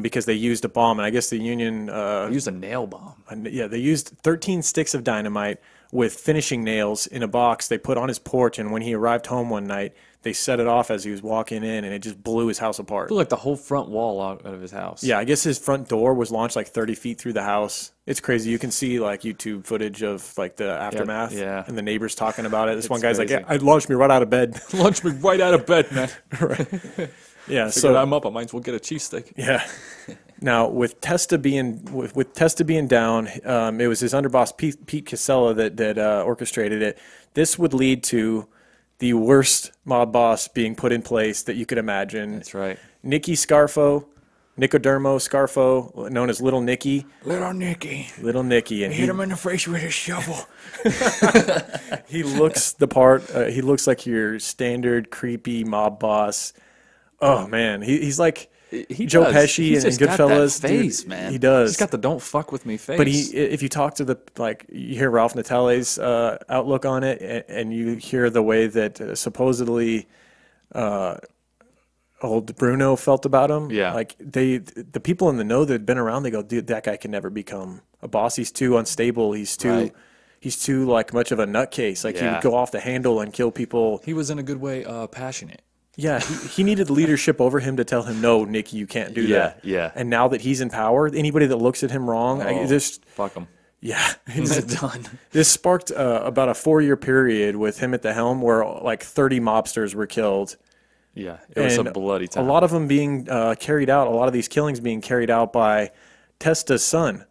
Because they used a bomb, and I guess the Union they used a nail bomb. Yeah, they used 13 sticks of dynamite with finishing nails in a box they put on his porch, and when he arrived home one night, they set it off as he was walking in, and it just blew his house apart. It blew like the whole front wall out of his house. Yeah, I guess his front door was launched like 30 feet through the house. It's crazy. You can see like YouTube footage of like the aftermath and the neighbors talking about it. This one guy's crazy. Like, yeah, it launched me right out of bed. Launched me right out of bed, man. Right. Yeah, so I'm up. I might as well get a cheesesteak. Yeah. Now, with Testa being down, it was his underboss Pete Casella that orchestrated it. This would lead to the worst mob boss being put in place that you could imagine. That's right. Nicodermo Scarfo, known as Little Nicky. Little Nicky. And hit him in the face with a shovel. He looks the part. He looks like your standard creepy mob boss. Oh man, he's like Joe Pesci and Goodfellas. Got that face, man. He does. He's got the "don't fuck with me" face. But if you talk to you hear Ralph Natale's outlook on it, and you hear the way that supposedly old Bruno felt about him. Yeah. Like the people in the know that had been around, they go, dude, that guy can never become a boss. He's too unstable. He's too like much of a nutcase. Like he would go off the handle and kill people. He was in a good way passionate. Yeah, he needed leadership over him to tell him, no, Nicky, you can't do that. Yeah. And now that he's in power, anybody that looks at him wrong, fuck him. Yeah, it's done. This sparked about a 4-year period with him at the helm, where like 30 mobsters were killed. Yeah, it was a bloody time. A lot of them being carried out. A lot of these killings being carried out by Testa's son,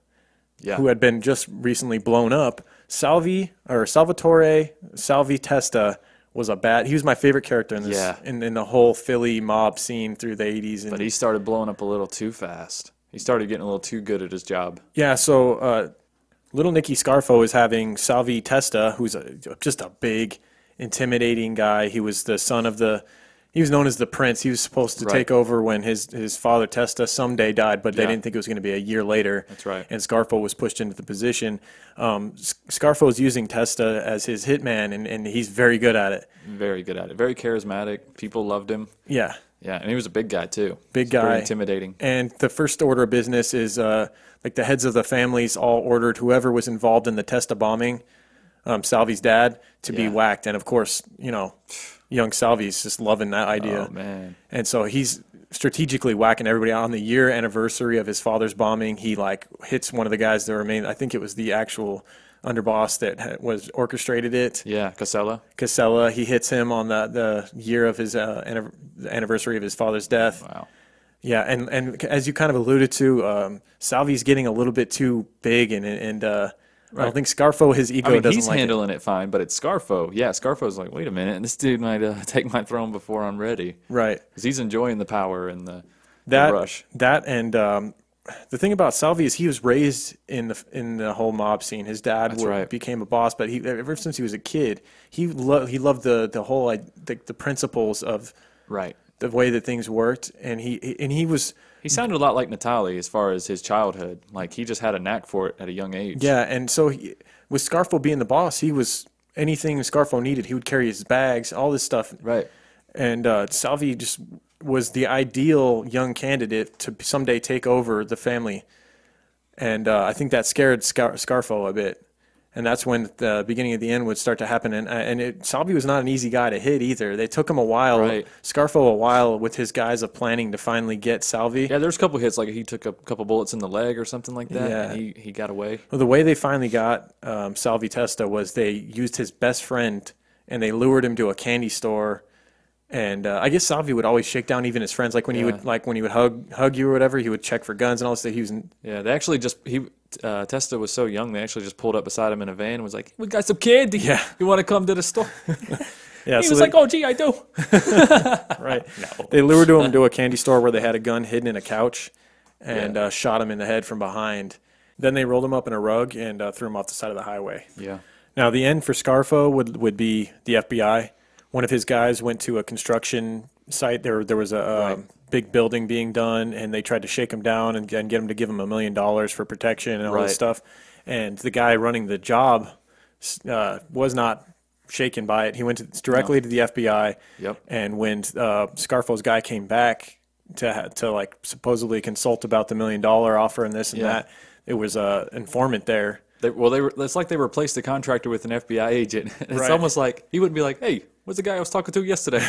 who had been just recently blown up. Salvatore Salvi Testa was he was my favorite character in this in the whole Philly mob scene through the 80s. But he started blowing up a little too fast. He started getting a little too good at his job. Yeah, so Little Nicky Scarfo is having Salvi Testa, who's just a big, intimidating guy. He was the son of the He was known as the Prince. He was supposed to take over when his father Testa someday died, but they didn't think it was going to be a year later. That's right. And Scarfo was pushed into the position. Scarfo is using Testa as his hitman, and he's very good at it. Very good at it. Very charismatic. People loved him. Yeah. Yeah, and he was a big guy, too. Big guy. Very intimidating. And the first order of business is, like, the heads of the families all ordered whoever was involved in the Testa bombing, Salvi's dad, to be whacked. And, of course, you know, young Salvi's just loving that idea. Oh, man. And so he's strategically whacking everybody out. On the year anniversary of his father's bombing, he, like, hits one of the guys that remained. I think it was the actual underboss that was orchestrated it. Yeah, Casella. He hits him on the year of his anniversary of his father's death. Wow. Yeah, and as you kind of alluded to, Salvi's getting a little bit too big, and I don't think Scarfo, his ego doesn't like it. He's handling it fine, but it's Scarfo. Yeah, Scarfo's like, wait a minute, this dude might take my throne before I'm ready. Right. Because he's enjoying the power and the rush. That and the thing about Salvi is he was raised in the whole mob scene. His dad became a boss, but ever since he was a kid, he loved the whole the principles of the way that things worked, and he sounded a lot like Natali as far as his childhood. Like he just had a knack for it at a young age. Yeah, and so with Scarfo being the boss, he was anything Scarfo needed. He would carry his bags, all this stuff. Right. And Salvi just was the ideal young candidate to someday take over the family. And I think that scared Scarfo a bit. And that's when the beginning of the end would start to happen. And Salvi was not an easy guy to hit either. They took him a while, Scarfo a while with his guys of planning to finally get Salvi. Yeah, there's a couple hits, like he took a couple bullets in the leg or something like that, and he got away. Well, the way they finally got Salvi Testa was they used his best friend, and they lured him to a candy store. And I guess Salvi would always shake down even his friends. Like when he would hug you or whatever, he would check for guns and all this. He was they actually Testa was so young, they actually just pulled up beside him in a van and was like, "We got some candy. Yeah, you want to come to the store?" He was like, "Oh, gee, I do." Right. No. They lured him to a candy store where they had a gun hidden in a couch, and shot him in the head from behind. Then they rolled him up in a rug and threw him off the side of the highway. Yeah. Now the end for Scarfo would be the FBI. One of his guys went to a construction site. There was a big building being done, and they tried to shake him down and get him to give him $1 million for protection and all this stuff. And the guy running the job was not shaken by it. He went directly to the FBI. Yep. And when Scarfo's guy came back to like supposedly consult about the $1 million offer and this and that, it was an informant there. It's like they replaced the contractor with an FBI agent. It's almost like he wouldn't be like, "Hey, what's the guy I was talking to yesterday?"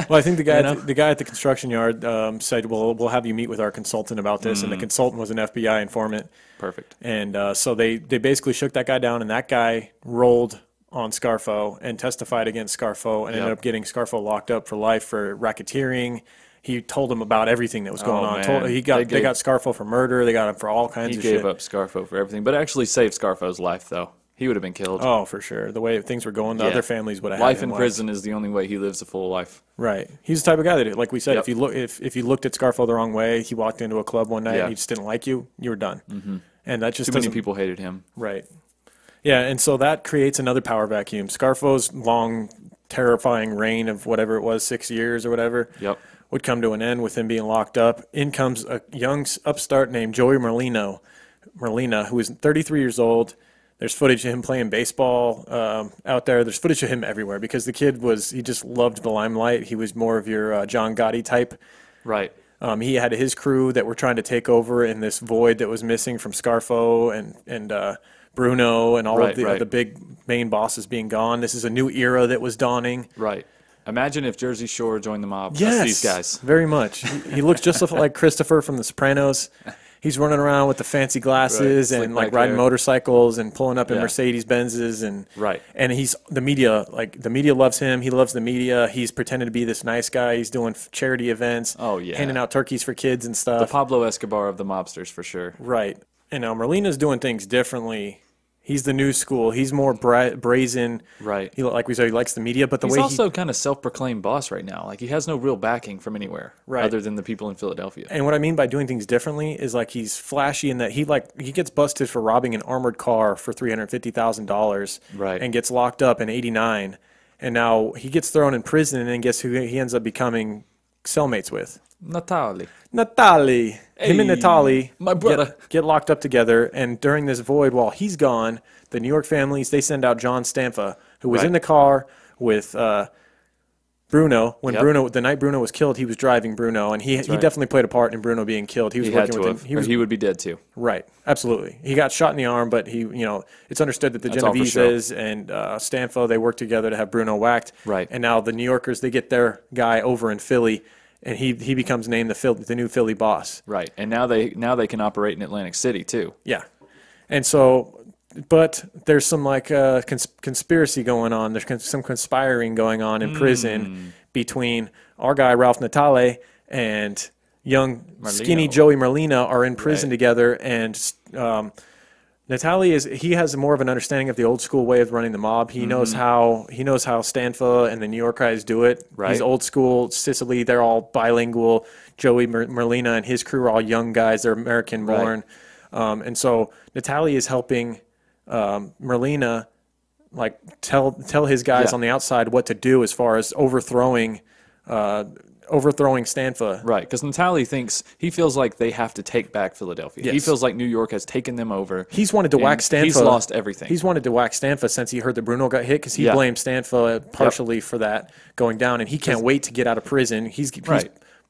Well, I think the guy at the construction yard said, "Well, we'll have you meet with our consultant about this," and the consultant was an FBI informant. Perfect. And so they basically shook that guy down, and that guy rolled on Scarfo and testified against Scarfo, and ended up getting Scarfo locked up for life for racketeering. He told them about everything that was going on. They got Scarfo for murder. They got him for all kinds of shit. He gave up Scarfo for everything, but actually saved Scarfo's life, though. He would have been killed. Oh, for sure. The way things were going, the other families would have had life in prison is the only way he lives a full life. Right. He's the type of guy that, like we said, if you looked at Scarfo the wrong way, he walked into a club one night and he just didn't like you, you were done. Mm-hmm. And that just too many people hated him. Right. Yeah, and so that creates another power vacuum. Scarfo's long, terrifying reign of whatever it was, 6 years or whatever. Yep. Would come to an end with him being locked up. In comes a young upstart named Joey Merlina, who is 33 years old. There's footage of him playing baseball out there. There's footage of him everywhere because the kid he just loved the limelight. He was more of your John Gotti type. Right. He had his crew that were trying to take over in this void that was missing from Scarfo and Bruno and all of the big main bosses being gone. This is a new era that was dawning. Right. Imagine if Jersey Shore joined the mob. Yes, that's these guys. Very much. He looks just like Christopher from The Sopranos. He's running around with the fancy glasses and like riding motorcycles and pulling up in Mercedes Benzes and he's the media loves him. He loves the media. He's pretending to be this nice guy. He's doing charity events. Oh yeah, handing out turkeys for kids and stuff. The Pablo Escobar of the mobsters for sure. Right. And now Merlina's doing things differently. He's the new school. He's more brazen. Right. Like we said, he likes the media, but he's also kind of self-proclaimed boss right now. Like he has no real backing from anywhere, other than the people in Philadelphia. And what I mean by doing things differently is like he's flashy in that he gets busted for robbing an armored car for $350,000, right, and gets locked up in '89. And now he gets thrown in prison, and then guess who he ends up becoming cellmates with? Natalie. Natalie. Hey, him and Natalie, my brother, get locked up together. And during this void, while he's gone, the New York families, they send out John Stanfa, who was in the car with Bruno. When the night Bruno was killed, he was driving Bruno, and he definitely played a part in Bruno being killed. He was working with him. He would be dead too. Right, absolutely. He got shot in the arm, but it's understood that the Genoveses and Stanfa, they worked together to have Bruno whacked. Right. And now the New Yorkers, they get their guy over in Philly, and he becomes named the new Philly boss. Right, and now they can operate in Atlantic City too. Yeah, and so. But there's some conspiracy going on. There's some conspiring going on in prison between our guy Ralph Natale and young skinny Joey Merlino are in prison together. And Natale has more of an understanding of the old school way of running the mob. He knows how Stanfa and the New York guys do it. Right. He's old school Sicily. They're all bilingual. Joey Merlina and his crew are all young guys. They're American born, and so Natale is helping Merlina tell his guys on the outside what to do as far as overthrowing Stanfa. Right, because Natale he feels like they have to take back Philadelphia. Yes. He feels like New York has taken them over. He's wanted to whack Stanfa. He's lost everything. He's wanted to whack Stanfa since he heard that Bruno got hit, because he blamed Stanfa partially for that going down, and he can't wait to get out of prison. He's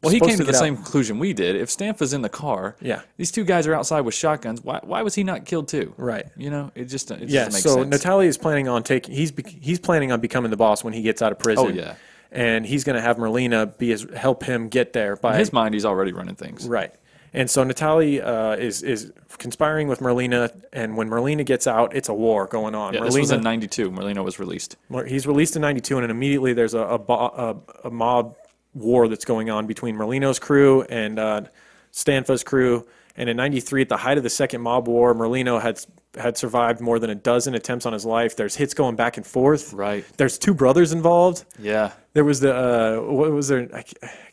Well, he came to the same conclusion we did. If Stanfa's in the car, these two guys are outside with shotguns. Why was he not killed too? Right. It just doesn't make sense. So Natale is planning on he's planning on becoming the boss when he gets out of prison. Oh yeah. And he's going to have Merlina help him get there. By in his mind, he's already running things. Right. And so Natale is conspiring with Merlina, and when Merlina gets out, it's a war going on. Yeah, this was in '92. Merlina was released. He's released in '92, and then immediately there's a mob war that's going on between Merlino's crew and Stanfa's crew. And in '93, at the height of the second mob war, Merlino had survived more than a dozen attempts on his life. There's hits going back and forth. Right. There's two brothers involved. Yeah. There was what was their? I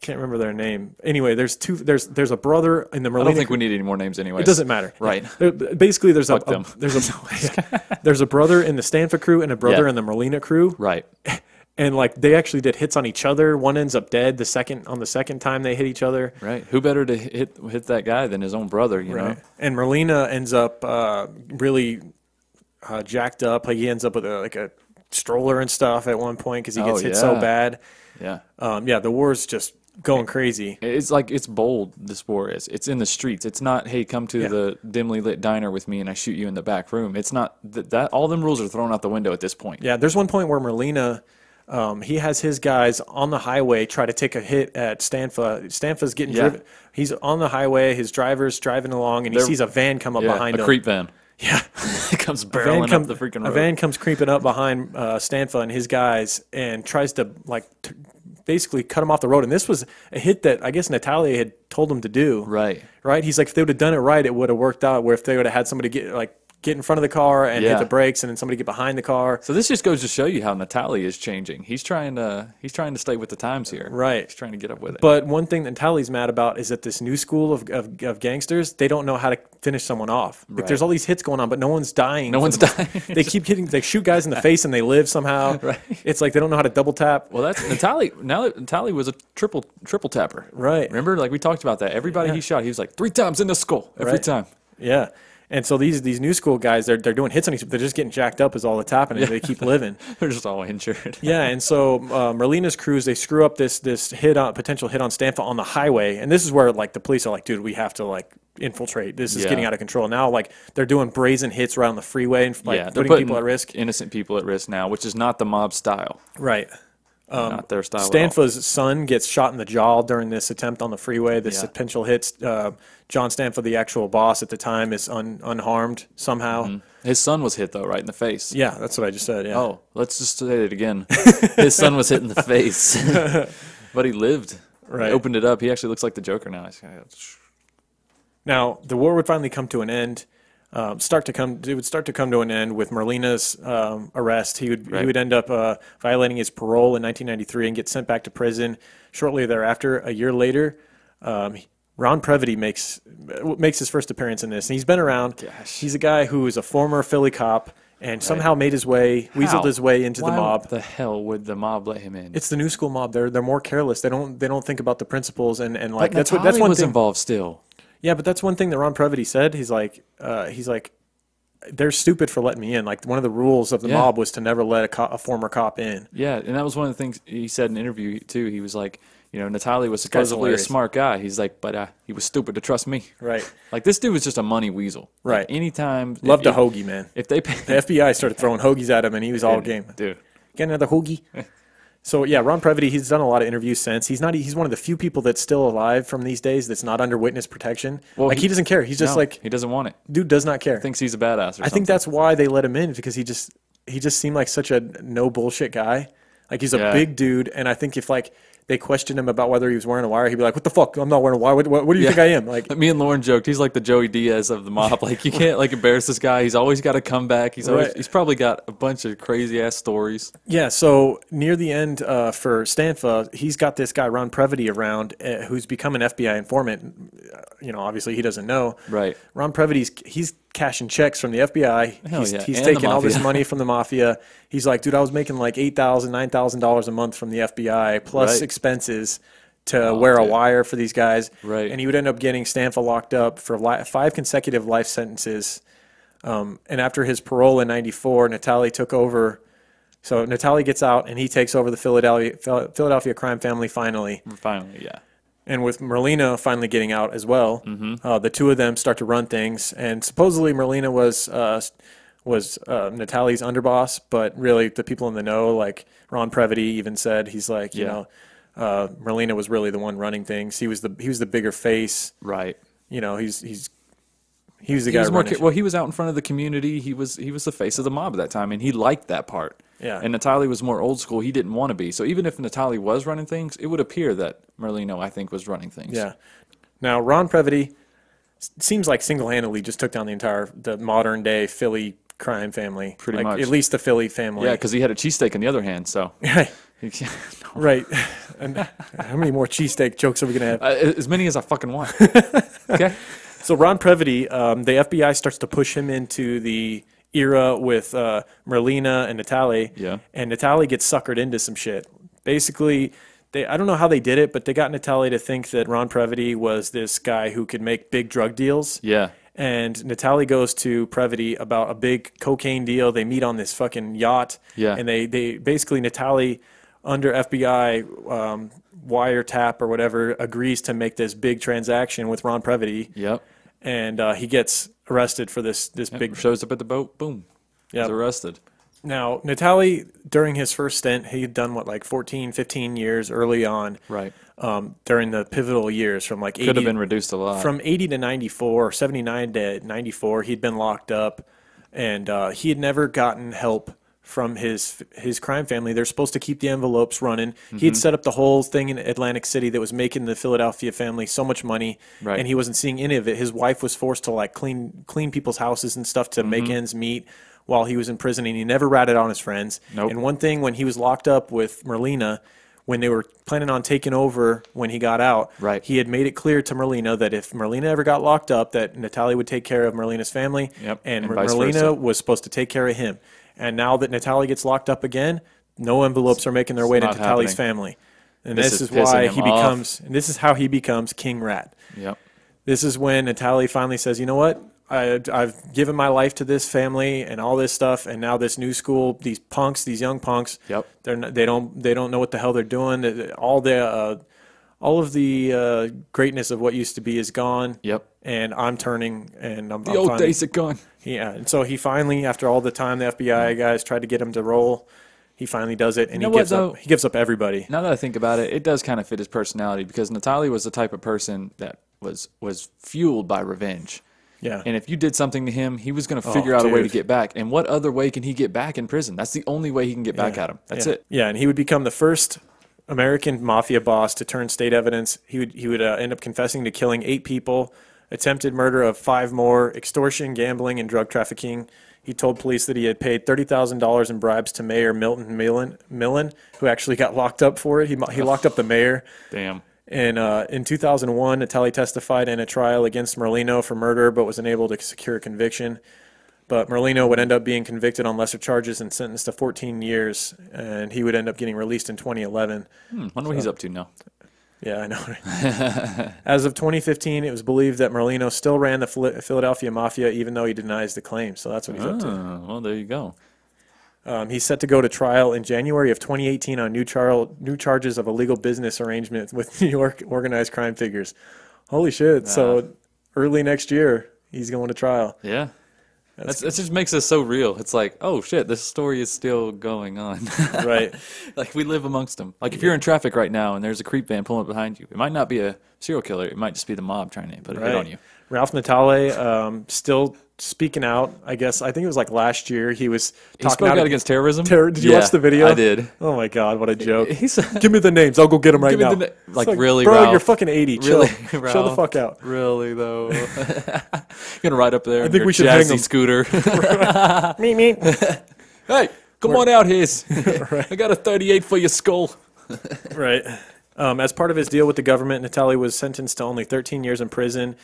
can't remember their name. Anyway, there's a brother in the Merlino. I don't think we need any more names anyway. It doesn't matter. Right. Basically, there's a brother in the Stanfa crew and a brother in the Merlina crew. Right. And they actually did hits on each other. One ends up dead the second time they hit each other. Right. Who better to hit that guy than his own brother? You know. And Merlina ends up really jacked up. He ends up with a stroller and stuff at one point because he gets hit so bad. Yeah. The war's just going crazy. It's bold. This war is. It's in the streets. It's not, hey, come to the dimly lit diner with me and I shoot you in the back room. It's not that. All them rules are thrown out the window at this point. Yeah. There's one point where Merlina. He has his guys on the highway try to take a hit at Stanfa. Stanfa's getting driven. He's on the highway. His driver's driving along, and he sees a van come up behind him. A creep van. Yeah. It comes barreling up the freaking road. A van comes creeping up behind Stanfa and his guys and tries to, basically cut him off the road. And this was a hit that I guess Natalia had told him to do. Right. Right? He's like, if they would have done it right, it would have worked out, where if they would have had somebody get in front of the car and hit the brakes, and then somebody get behind the car. So this just goes to show you how Natale is changing. He's trying to stay with the times here. Right. He's trying to get up with it. But one thing that Natale's mad about is that this new school of gangsters, they don't know how to finish someone off. Right. There's all these hits going on, but no one's dying. No one's dying. They keep hitting. They shoot guys in the face and they live somehow. Right. It's like they don't know how to double tap. Well, that's Natale. Now that Natale was a triple tapper. Right. Remember, we talked about that. Everybody he shot, he was 3 times in the skull every time. Yeah. And so these new school guys, they're doing hits on each other. They're just getting jacked up is all that's happening. They keep living. They're just all injured. Yeah, and so Merlina's crews, they screw up this potential hit on Stanfa on the highway. And this is where the police are like, dude, we have to infiltrate. This is getting out of control. Now they're doing brazen hits right on the freeway and putting people at risk. Innocent people at risk now, which is not the mob style. Right. Not their style. Stanfa's son gets shot in the jaw during this attempt on the freeway. This potential hits. John Stanfa, the actual boss at the time, is unharmed somehow. Mm-hmm. His son was hit though, right in the face. Yeah, that's what I just said. Yeah. Oh, let's just say it again. His son was hit in the face, but he lived. Right. He opened it up. He actually looks like the Joker now. Now the war would finally come to an end. It would start to come to an end with Merlina's arrest. He would end up violating his parole in 1993 and get sent back to prison. Shortly thereafter, a year later, Ron Previty makes his first appearance in this. And he's been around. Gosh. He's a guy who is a former Philly cop, and somehow made his way, weaseled his way into the mob. Why the hell would the mob let him in? It's the new school mob. They're more careless. They don't think about the principles and like but that's one was thing. Involved still. Yeah, but that's one thing that Ron Previty said. He's like they're stupid for letting me in. Like one of the rules of the mob was to never let a former cop in. Yeah, and that was one of the things he said in an interview too. He was like, you know, Natalie was supposedly a smart guy. He's like, but he was stupid to trust me. Right. Like this dude was just a money weasel. Right. Like, anytime. Loved a hoagie, man. If they the FBI started throwing hoagies at him, and he was all game. Dude, get another hoagie. So yeah, Ron Previty, he's done a lot of interviews since. He's one of the few people that's still alive from these days that's not under witness protection. Well, like he doesn't care. He's just like he doesn't want it. Dude does not care. Thinks he's a badass. I think that's why they let him in, because he just seemed like such a no bullshit guy. Like he's a big dude, and I think if like they questioned him about whether he was wearing a wire, he'd be like, "What the fuck? I'm not wearing a wire. What do you think I am?" Like me and Lauren joked, he's like the Joey Diaz of the mob. Like you can't like embarrass this guy. He's always got to come back. He's probably got a bunch of crazy ass stories. Yeah. So near the end for Stanfa, he's got this guy Ron Previty around who's become an FBI informant. You know, obviously he doesn't know. Right. Ron Previty's he's cashing checks from the FBI. He's taking all this money from the mafia. He's like, dude, I was making like $8,000, $9,000 a month from the FBI plus expenses to wear a wire for these guys. Right. And he would end up getting Stanfa locked up for 5 consecutive life sentences. And after his parole in '94, Natalie took over. So Natalie gets out and he takes over the Philadelphia crime family finally. Finally, yeah. And with Merlina finally getting out as well, the two of them start to run things. And supposedly Merlina was Natalie's underboss, but really the people in the know, like Ron Previty even said, he's like, you know, Merlina was really the one running things. He was the bigger face. Right. You know, he was the guy running. Well, he was out in front of the community. He was the face of the mob at that time, and he liked that part. Yeah. And Natalie was more old school. He didn't want to be. So even if Natalie was running things, it would appear that Merlino, I think, was running things. Yeah. Now, Ron Previty seems like single-handedly just took down the modern-day Philly crime family. Pretty much. At least the Philly family. Yeah, because he had a cheesesteak in the other hand, so. Right. And how many more cheesesteak jokes are we going to have? As many as I fucking want. Okay. So Ron Previty, the FBI starts to push him into the era with Merlina and Natalie. Yeah. And Natalie gets suckered into some shit. Basically, I don't know how they did it, but they got Natalie to think that Ron Previty was this guy who could make big drug deals. Yeah. And Natalie goes to Previty about a big cocaine deal. They meet on this fucking yacht. Yeah. And they basically, Natalie, under FBI wiretap or whatever, agrees to make this big transaction with Ron Previty. Yep. And he gets arrested for this big... Shows up at the boat, boom. He's arrested. Now, Natalie, during his first stint, he had done, what, like 14, 15 years early on. Right. During the pivotal years from like 80... Could have been reduced a lot. From 80 to 94, or 79 to 94, he'd been locked up. And he had never gotten help from his crime family. They're supposed to keep the envelopes running. He had set up the whole thing in Atlantic City that was making the Philadelphia family so much money, and he wasn't seeing any of it. His wife was forced to like clean people's houses and stuff to make ends meet while he was in prison, and he never ratted on his friends. Nope. And one thing, when he was locked up with Merlina, when they were planning on taking over when he got out, he had made it clear to Merlina that if Merlina ever got locked up, that Natalie would take care of Merlina's family, and Merlina was supposed to take care of him. And now that Natalie gets locked up again, no envelopes are making their way to Natalie's family. And this is why he becomes, and this is how he becomes King Rat. Yep. This is when Natalie finally says, you know what? I've given my life to this family and all this stuff, and now this new school, these punks, these young punks, they don't know what the hell they're doing. All of the greatness of what used to be is gone. Yep. And I'm turning, and I'm the old days are gone. Yeah, and so he finally, after all the time the FBI guys tried to get him to roll, he finally does it, and he gives up everybody. Now that I think about it, it does kind of fit his personality, because Natalie was the type of person that was fueled by revenge. Yeah. And if you did something to him, he was going to figure out a way to get back. And what other way can he get back in prison? That's the only way he can get back at him. That's it. Yeah, and he would become the first American mafia boss to turn state evidence. He would end up confessing to killing 8 people, attempted murder of 5 more, extortion, gambling, and drug trafficking. He told police that he had paid $30,000 in bribes to Mayor Milton Millen, who actually got locked up for it. He locked up the mayor. Damn. And in 2001, Natalie testified in a trial against Merlino for murder, but was unable to secure a conviction. But Merlino would end up being convicted on lesser charges and sentenced to 14 years, and he would end up getting released in 2011. Wonder what he's up to now. Yeah, I know. As of 2015, it was believed that Merlino still ran the Philadelphia Mafia, even though he denies the claim. So that's what he's up to. Well, there you go. He's set to go to trial in January of 2018 on new charges of illegal business arrangement with New York organized crime figures. Holy shit. So early next year, he's going to trial. Yeah. That just makes us so real. It's like, oh shit, this story is still going on. Right. Like we live amongst them. Like if you're in traffic right now and there's a creep van pulling up behind you, it might not be a serial killer. It might just be the mob trying to put a hit on you. Ralph Natale still speaking out. I think it was like last year. He spoke out against terrorism. Did you watch the video? I did. Oh my god, what a joke! Give me the names. I'll go get them right now. Like really, bro, Ralph? You're fucking 80. Really, chill the fuck out. Really though. You're gonna ride up there. I think we should hang him. Scooter. Meet. Hey, come on out here. Right. I got a 38 for your skull. Right. As part of his deal with the government, Natale was sentenced to only 13 years in prison.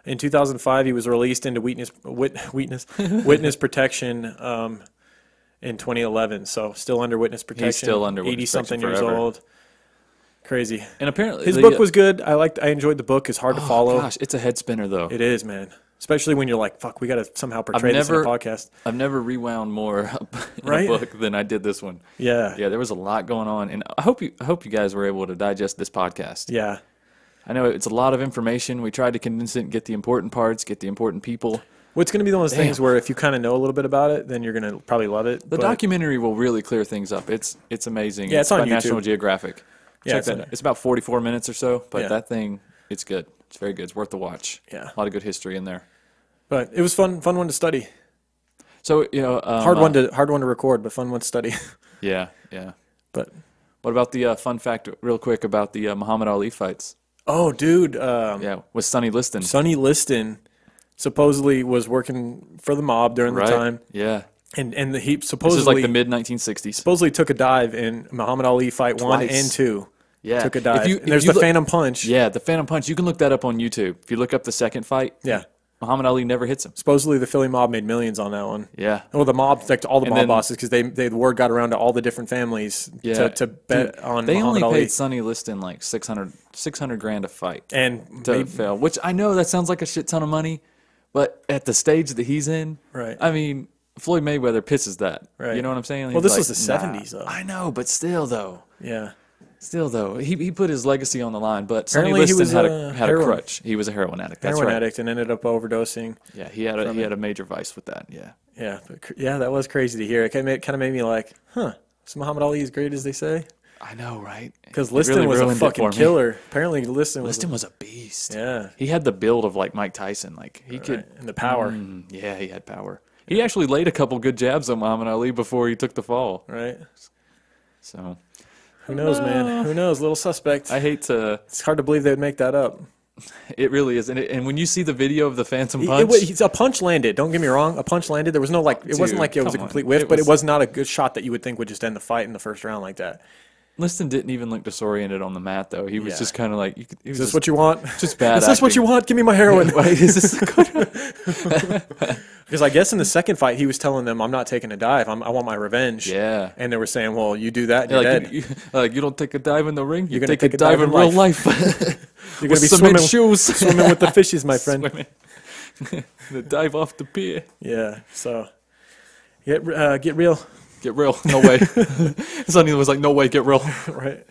In 2005, he was released into witness protection in 2011. So still under witness protection. He's still under witness protection 80-something years forever. old. Crazy. And apparently his book was good. I enjoyed the book. It's hard to follow. Gosh, it's a head spinner though. It is, man. Especially when you're like, fuck, we got to somehow portray this in a podcast. I've never rewound more in a book than I did this one. Yeah. Yeah, there was a lot going on. And I hope you guys were able to digest this podcast. Yeah. I know it's a lot of information. We tried to condense it and get the important parts, get the important people. Well, it's going to be one of those things where if you kind of know a little bit about it, then you're going to probably love it. The documentary will really clear things up. It's amazing. Yeah, it's on by YouTube. National Geographic. Check that out. It's about 44 minutes or so, but that thing, it's good. It's very good. It's worth the watch. Yeah. A lot of good history in there. But it was fun one to study. So, hard one to record, but fun one to study. Yeah, yeah. But what about the fun fact real quick about the Muhammad Ali fights? Oh, dude. With Sonny Liston. Sonny Liston supposedly was working for the mob during the time. Yeah. And he supposedly... This is like the mid-1960s. Supposedly took a dive in Muhammad Ali fight 1 and 2. Yeah. Took a dive. And there's the Phantom Punch. Yeah, the Phantom Punch. You can look that up on YouTube. If you look up the second fight, Muhammad Ali never hits him. Supposedly the Philly mob made millions on that one. Yeah. Well, the mob, like all the mob bosses, because the word got around to all the different families to bet on Muhammad Ali. They only paid Sonny Liston like $600,000 a fight to fail, which I know that sounds like a shit ton of money, but at the stage that he's in, I mean, Floyd Mayweather pisses that. You know what I'm saying? Well, this was the 70s, though. I know, but still, though. Yeah. Still, though, he put his legacy on the line, but Sonny Liston had a crutch. He was a heroin addict. That's heroin addict and ended up overdosing. Yeah, he had a major vice with that. Yeah. Yeah, that was crazy to hear. It kind of made me like, is Muhammad Ali as great as they say? I know, right? Because Liston was a fucking killer. Apparently, Liston was a beast. Yeah, he had the build of like Mike Tyson. Like he could, and the power. Yeah, he had power. He actually laid a couple good jabs on Muhammad Ali before he took the fall. Right. So. Who knows, man? Who knows? Little suspect. I hate to... It's hard to believe they would make that up. It really is. And when you see the video of the Phantom Punch... A punch landed. Don't get me wrong. A punch landed. There was no, like... It wasn't like it was a complete whiff, but it was not a good shot that you would think would just end the fight in the first round like that. Liston didn't even look disoriented on the mat, though. He was just kind of like... Is this what you want? Just bad Is this what you want? Give me my heroin. Wait, is this good? Because I guess in the second fight, he was telling them, I'm not taking a dive. I want my revenge. Yeah. And they were saying, well, you do that, you're dead. You don't take a dive in the ring, you're going to take a dive in real life. You're going to be swimming with the fishes, my friend. The dive off the pier. Yeah, so get real. Get real. No way. Sonny was like, no way, get real. Right.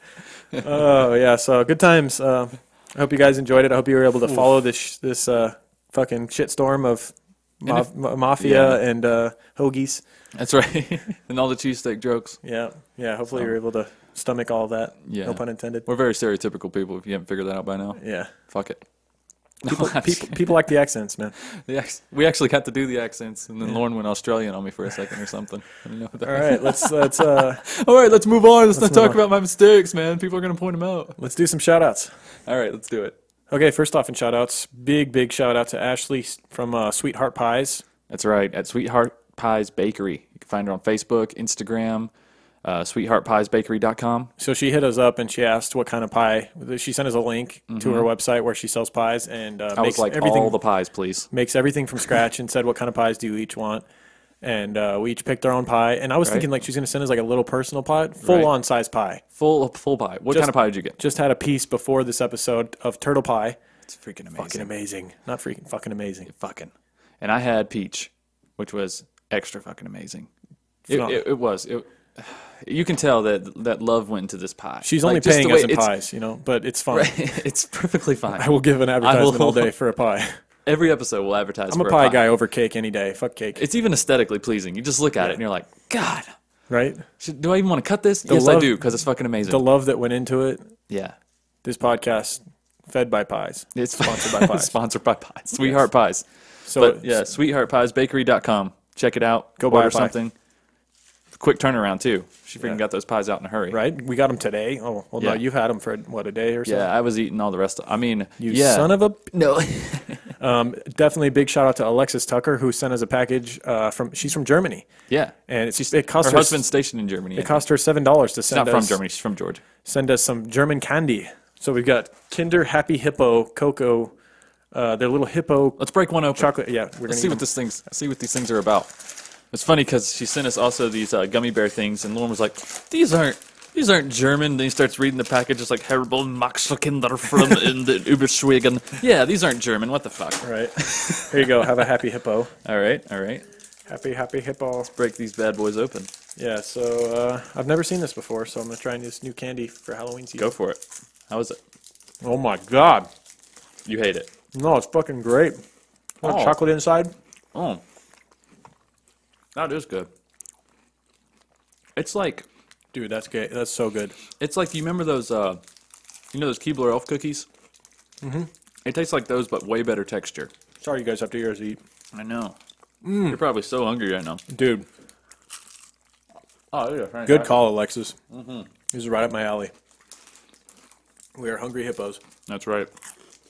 Oh, yeah, so good times. I hope you guys enjoyed it. I hope you were able to follow this fucking shitstorm of mafia and hoagies. That's right. And all the cheesesteak jokes. Yeah. Hopefully you're able to stomach all of that. Yeah. No pun intended. We're very stereotypical people, if you haven't figured that out by now. Yeah. Fuck it. People like the accents, man. We actually got to do the accents, and then Lorne went Australian on me for a second or something. I didn't know what that all right, let's all right, let's move on. Let's not talk about my mistakes, man. People are gonna point them out. Let's do some shout outs. All right, let's do it. Okay, first off in shout outs, big shout out to Ashley from Sweetheart Pies. That's right, at Sweetheart Pies Bakery. You can find her on Facebook, Instagram, sweetheartpiesbakery.com. So she hit us up and she asked what kind of pie. She sent us a link to her website where she sells pies and I was like, all the pies, please. Makes everything from scratch and said what kind of pies do you each want. And we each picked our own pie. And I was thinking like she's going to send us like a little personal pie, full-on size pie. Full pie. What kind of pie did you get? Just had a piece before this episode of turtle pie. It's freaking amazing. Fucking amazing. Not freaking, fucking amazing. Fucking. And I had peach, which was extra fucking amazing. It was. You can tell that love went into this pie. She's only paying us in pies, but it's fine. Right, it's perfectly fine. I will give an advertisement all day for a pie. Every episode will advertise. I'm a pie guy over cake any day. Fuck cake. It's even aesthetically pleasing. You just look at it and you're like, God. Right? Do I even want to cut this? Yes, I do, because it's fucking amazing. The love that went into it. Yeah. This podcast, fed by pies. It's sponsored by pies. Sponsored by pies. Sweetheart Pies. So but, yeah, sweetheartpiesbakery.com. Check it out. Go buy something. Quick turnaround, too. She freaking got those pies out in a hurry. Right? We got them today. Oh, well, no, you've had them for, a day or so? Yeah, I was eating all the rest of You son of a... No. Definitely a big shout out to Alexis Tucker, who sent us a package she's from Germany. Yeah. And it cost her husband's stationed in Germany. It cost her $7 to send us... She's not from Germany. She's from Georgia. Send us some German candy. So we've got Kinder Happy Hippo Cocoa... their little hippo. Let's break one open. Chocolate. Yeah, let's see what these things are about. It's funny because she sent us also these gummy bear things, and Lauren was like, "These aren't German." Then he starts reading the package, just like Herbal Maxkinder from in the Überschwingen. Yeah, these aren't German. What the fuck? All right. Here you go. Have a happy hippo. All right. Happy hippo. Let's break these bad boys open. Yeah. So I've never seen this before, so I'm gonna try this new candy for Halloween season. Go for it. How is it? Oh my god. You hate it. No, it's fucking great. Chocolate inside. Oh. That is good. It's like... Dude, that's great. That's so good. It's like, you remember those, those Keebler Elf cookies? Mm-hmm. It tastes like those, but way better texture. Sorry you guys have to hear us eat. I know. You're probably so hungry right now. Dude. Oh, yeah. Good call, Alexis. Mm-hmm. This is right up my alley. We are hungry hippos. That's right.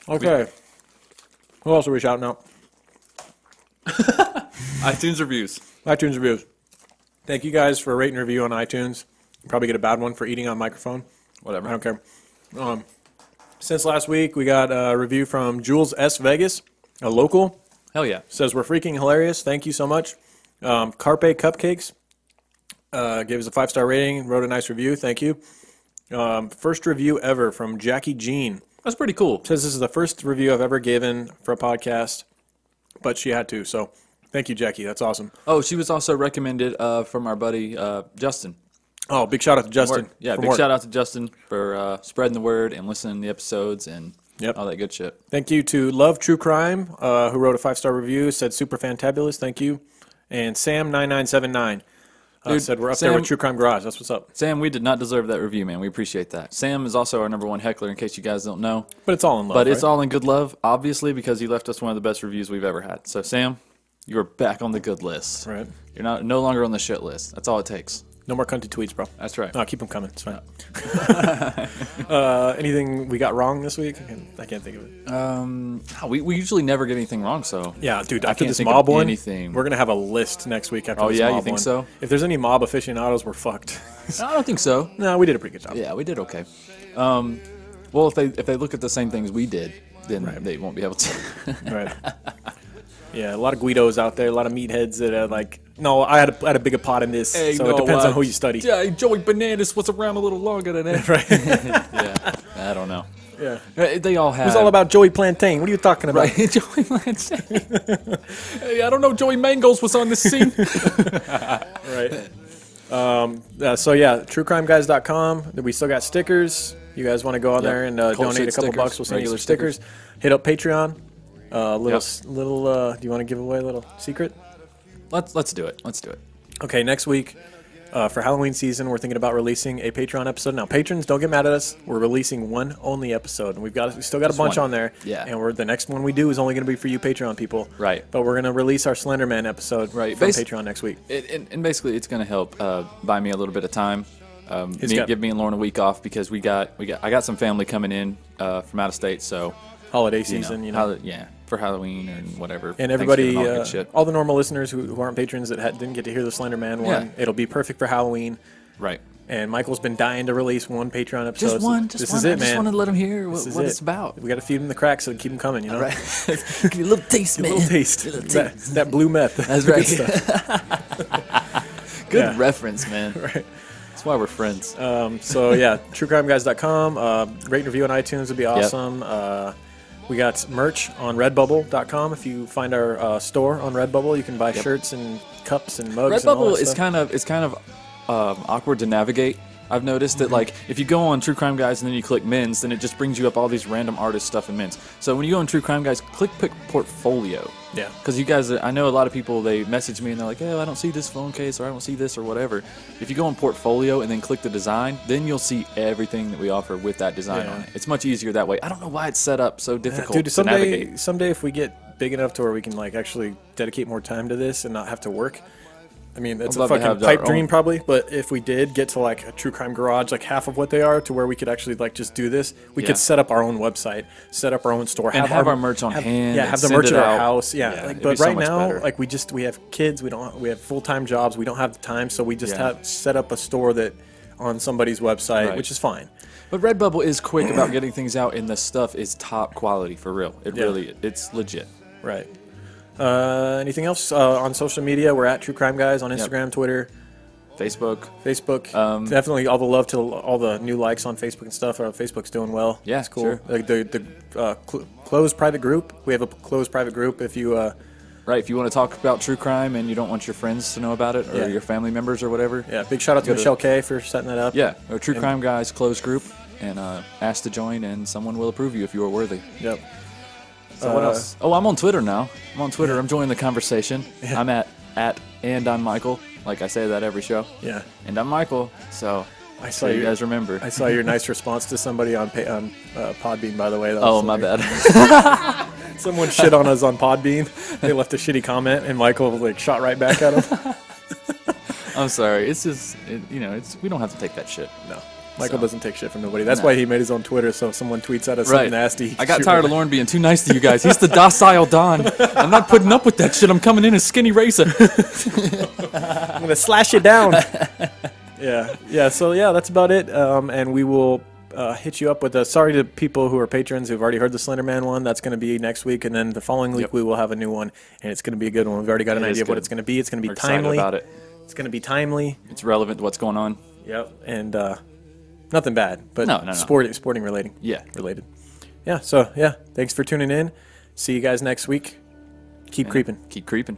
Okay. Who else are we shouting out? iTunes reviews. iTunes reviews. Thank you guys for rating and review on iTunes. You probably get a bad one for eating on microphone. Whatever. I don't care. Since last week, we got a review from Jules S. Vegas, a local. Hell yeah. Says, we're freaking hilarious. Thank you so much. Carpe Cupcakes gave us a 5-star rating and wrote a nice review. Thank you. First review ever from Jackie Jean. That's pretty cool. Says this is the first review I've ever given for a podcast, but she had to, so thank you, Jackie. That's awesome. Oh, she was also recommended from our buddy Justin. Oh, big shout out to Justin. Yeah, big shout out to Justin for spreading the word and listening to the episodes and all that good shit. Thank you to Love True Crime, who wrote a 5-star review, said super fantabulous. Thank you. And Sam9979 said we're up there with True Crime Garage. That's what's up. Sam, we did not deserve that review, man. We appreciate that. Sam is also our #1 heckler, in case you guys don't know. But it's all in love, But it's all in good love, obviously, because he left us one of the best reviews we've ever had. So, Sam, you are back on the good list. Right. You're no longer on the shit list. That's all it takes. No more cunty tweets, bro. That's right. No, keep them coming. It's fine. Anything we got wrong this week? I can't think of it. We usually never get anything wrong, so... Yeah, dude, after this mob one, we're going to have a list next week after this mob one. Oh, yeah? You think so? If there's any mob aficionados, we're fucked. No, I don't think so. No, we did a pretty good job. Yeah, we did okay. Well, if they look at the same things we did, then they won't be able to. Right. Yeah, a lot of Guidos out there, a lot of meatheads that are like, no, I had a bigger pot in this, so it depends on who you study. Yeah, Joey Bananas was around a little longer than that. Right. Yeah, I don't know. Yeah. They all have. It was all about Joey Plantain. What are you talking about? Right, Joey Plantain. Hey, I don't know, Joey Mangos was on this scene. Right. So, yeah, truecrimeguys.com. We still got stickers. You guys want to go on there and donate a couple bucks? We'll send you some stickers. Hit up Patreon. Do you want to give away a little secret? Let's do it. Let's do it. Okay, next week for Halloween season, we're thinking about releasing a Patreon episode. Now, patrons, don't get mad at us. We're releasing one only episode, and we still got a bunch on there. Yeah. And the next one we do is only going to be for you Patreon people. Right. But we're going to release our Slender Man episode from Patreon next week. And basically, it's going to help buy me a little bit of time. Give me and Lauren a week off because I got some family coming in from out of state, so. Holiday season, for Halloween or whatever. And everybody, all the normal listeners who aren't patrons that didn't get to hear the Slender Man one, it'll be perfect for Halloween. Right. And Michael's been dying to release one Patreon episode. Just one. This is it, man. I just want to let him hear what it's about. We got to feed him the cracks so keep him coming, you know? Right. Give you a little taste, man. A little taste. That blue meth. That's right. Good reference, man. Right. That's why we're friends. So, yeah, truecrimeguys.com. Rate and review on iTunes would be awesome. Yep. We got merch on redbubble.com. If you find our store on Redbubble, you can buy shirts and cups and mugs. Redbubble is kind of awkward to navigate. I've noticed that, like, if you go on True Crime Guys and then you click men's, then it just brings you up all these random artist stuff in men's. So when you go on True Crime Guys, pick portfolio. Yeah. Because you guys, I know a lot of people, they message me and they're like, "Oh, I don't see this phone case, or I don't see this, or whatever." If you go on portfolio and then click the design, then you'll see everything that we offer with that design on it. It's much easier that way. I don't know why it's set up so difficult to navigate. Someday if we get big enough to where we can, like, actually dedicate more time to this and not have to work. I mean, it's a fucking pipe dream probably, but if we did get to, like, a True Crime Garage, like half of what they are, to where we could actually, like, just do this, we could set up our own website, set up our own store, and have our merch on hand. Yeah, have the merch at our house. Yeah, like, but right now, like, we have kids, we have full-time jobs, we don't have the time, so we just have set up a store that on somebody's website, which is fine. But Redbubble is quick about getting things out, and the stuff is top quality for real. It really, it's legit. Right. Anything else on social media? We're at True Crime Guys on Instagram, Twitter, Facebook. Definitely all the love to all the new likes on Facebook and stuff. Facebook's doing well. Yeah, it's cool. Sure. Like the closed private group. We have a closed private group. If you if you want to talk about true crime and you don't want your friends to know about it, or your family members or whatever. Yeah, big shout out to Michelle K for setting that up. Yeah, or True Crime Guys closed group, and ask to join, and someone will approve you if you are worthy. Yep. So what else? Oh, I'm on Twitter now. I'm on Twitter. I'm joining the conversation. Yeah. I'm at and I'm Michael. Like I say that every show. Yeah. And I'm Michael. So I saw you guys remember. I saw your nice response to somebody on Podbean, by the way. My bad. Someone shit on us on Podbean. They left a shitty comment, and Michael like shot right back at them. I'm sorry. It's just we don't have to take that shit. No. Michael doesn't take shit from nobody. That's why he made his own Twitter, so if someone tweets at us something nasty. I got tired of Lorne being too nice to you guys. He's the docile Don. I'm not putting up with that shit. I'm coming in as Skinny Racer. I'm going to slash you down. Yeah. So, that's about it. And we will hit you up with sorry to people who are patrons who've already heard the Slenderman one. That's going to be next week. And then the following week, we will have a new one. And it's going to be a good one. We've already got an idea of what it's going to be. It's going to be timely. About it. It's going to be timely. It's relevant to what's going on. Yep. And nothing bad, but no. Sporting related. Yeah. Related. Yeah, so, thanks for tuning in. See you guys next week. Keep creeping. Keep creeping.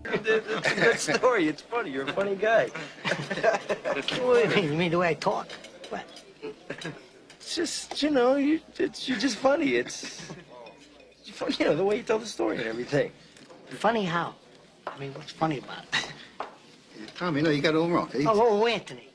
It's a good story. It's funny. You're a funny guy. What do you mean? You mean the way I talk? What? It's just, you're just funny. It's the way you tell the story and everything. Funny how? I mean, what's funny about it? Tommy, no, you got it all wrong. Oh, Anthony.